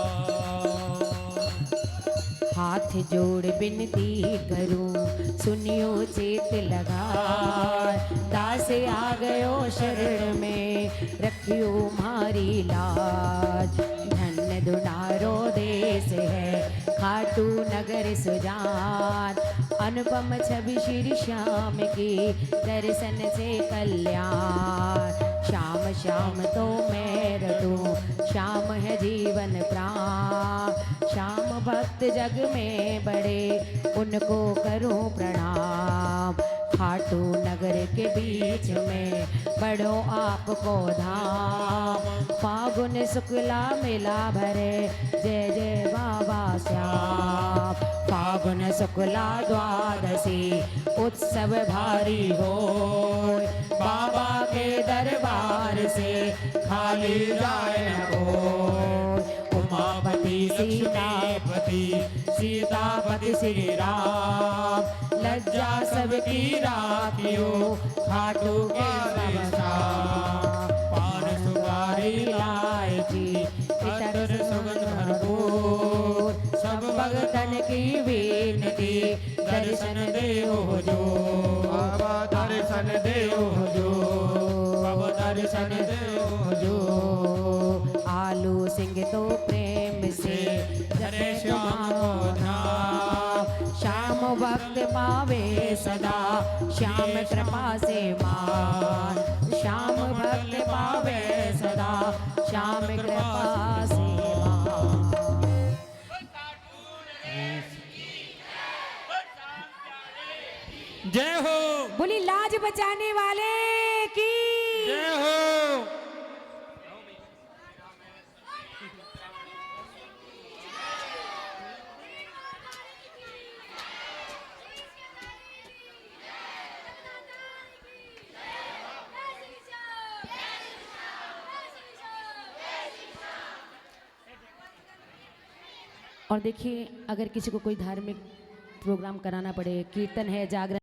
हाथ जोड़ बिनती करूं, सुनियो चेत लगाए। दास आ गयो शरण में, रखियो मारी लाज। धन्य दुनारो देश है, खाटू नगर सुजान। अनुपम छवि श्री श्याम की, दर्शन से कल्याण। श्याम श्याम तो मैं रटूं, श्याम है जीवन प्राण। श्याम भक्त जग में बड़े, उनको करूं प्रणाम। खाटू नगर के बीच में, बढ़ो आपको धाम। फागुन शुक्ला मेला भरे, जय जय बाबा श्याम। फागुन शुक्ला द्वादशी, उत्सव भारी हो। बाबा के दरबार से, खाली जाए न कोई। उमापति सीतापति, सीतापति श्री राम। लज्जा सबकी राखियो, खाटू के श्याम। पान सुपारी इलायची, अतर सुगंध भरपूर। सब भगतन की विनती, दर्शन देहो जो। बाबा दर्शन देओ जो, बाबा दर्शन देओ जो। आलू सिंह तो प्रेम से, धरे श्याम को नाम। श्याम भक्त पावे सदा, श्याम कृपा से मान। श्याम भक्त पावे सदा, श्याम कृपा से मान। जय हो, बोली लाज बचाने वाले की जय हो। और देखिए, अगर किसी को कोई धार्मिक प्रोग्राम कराना पड़े, कीर्तन है, जागरण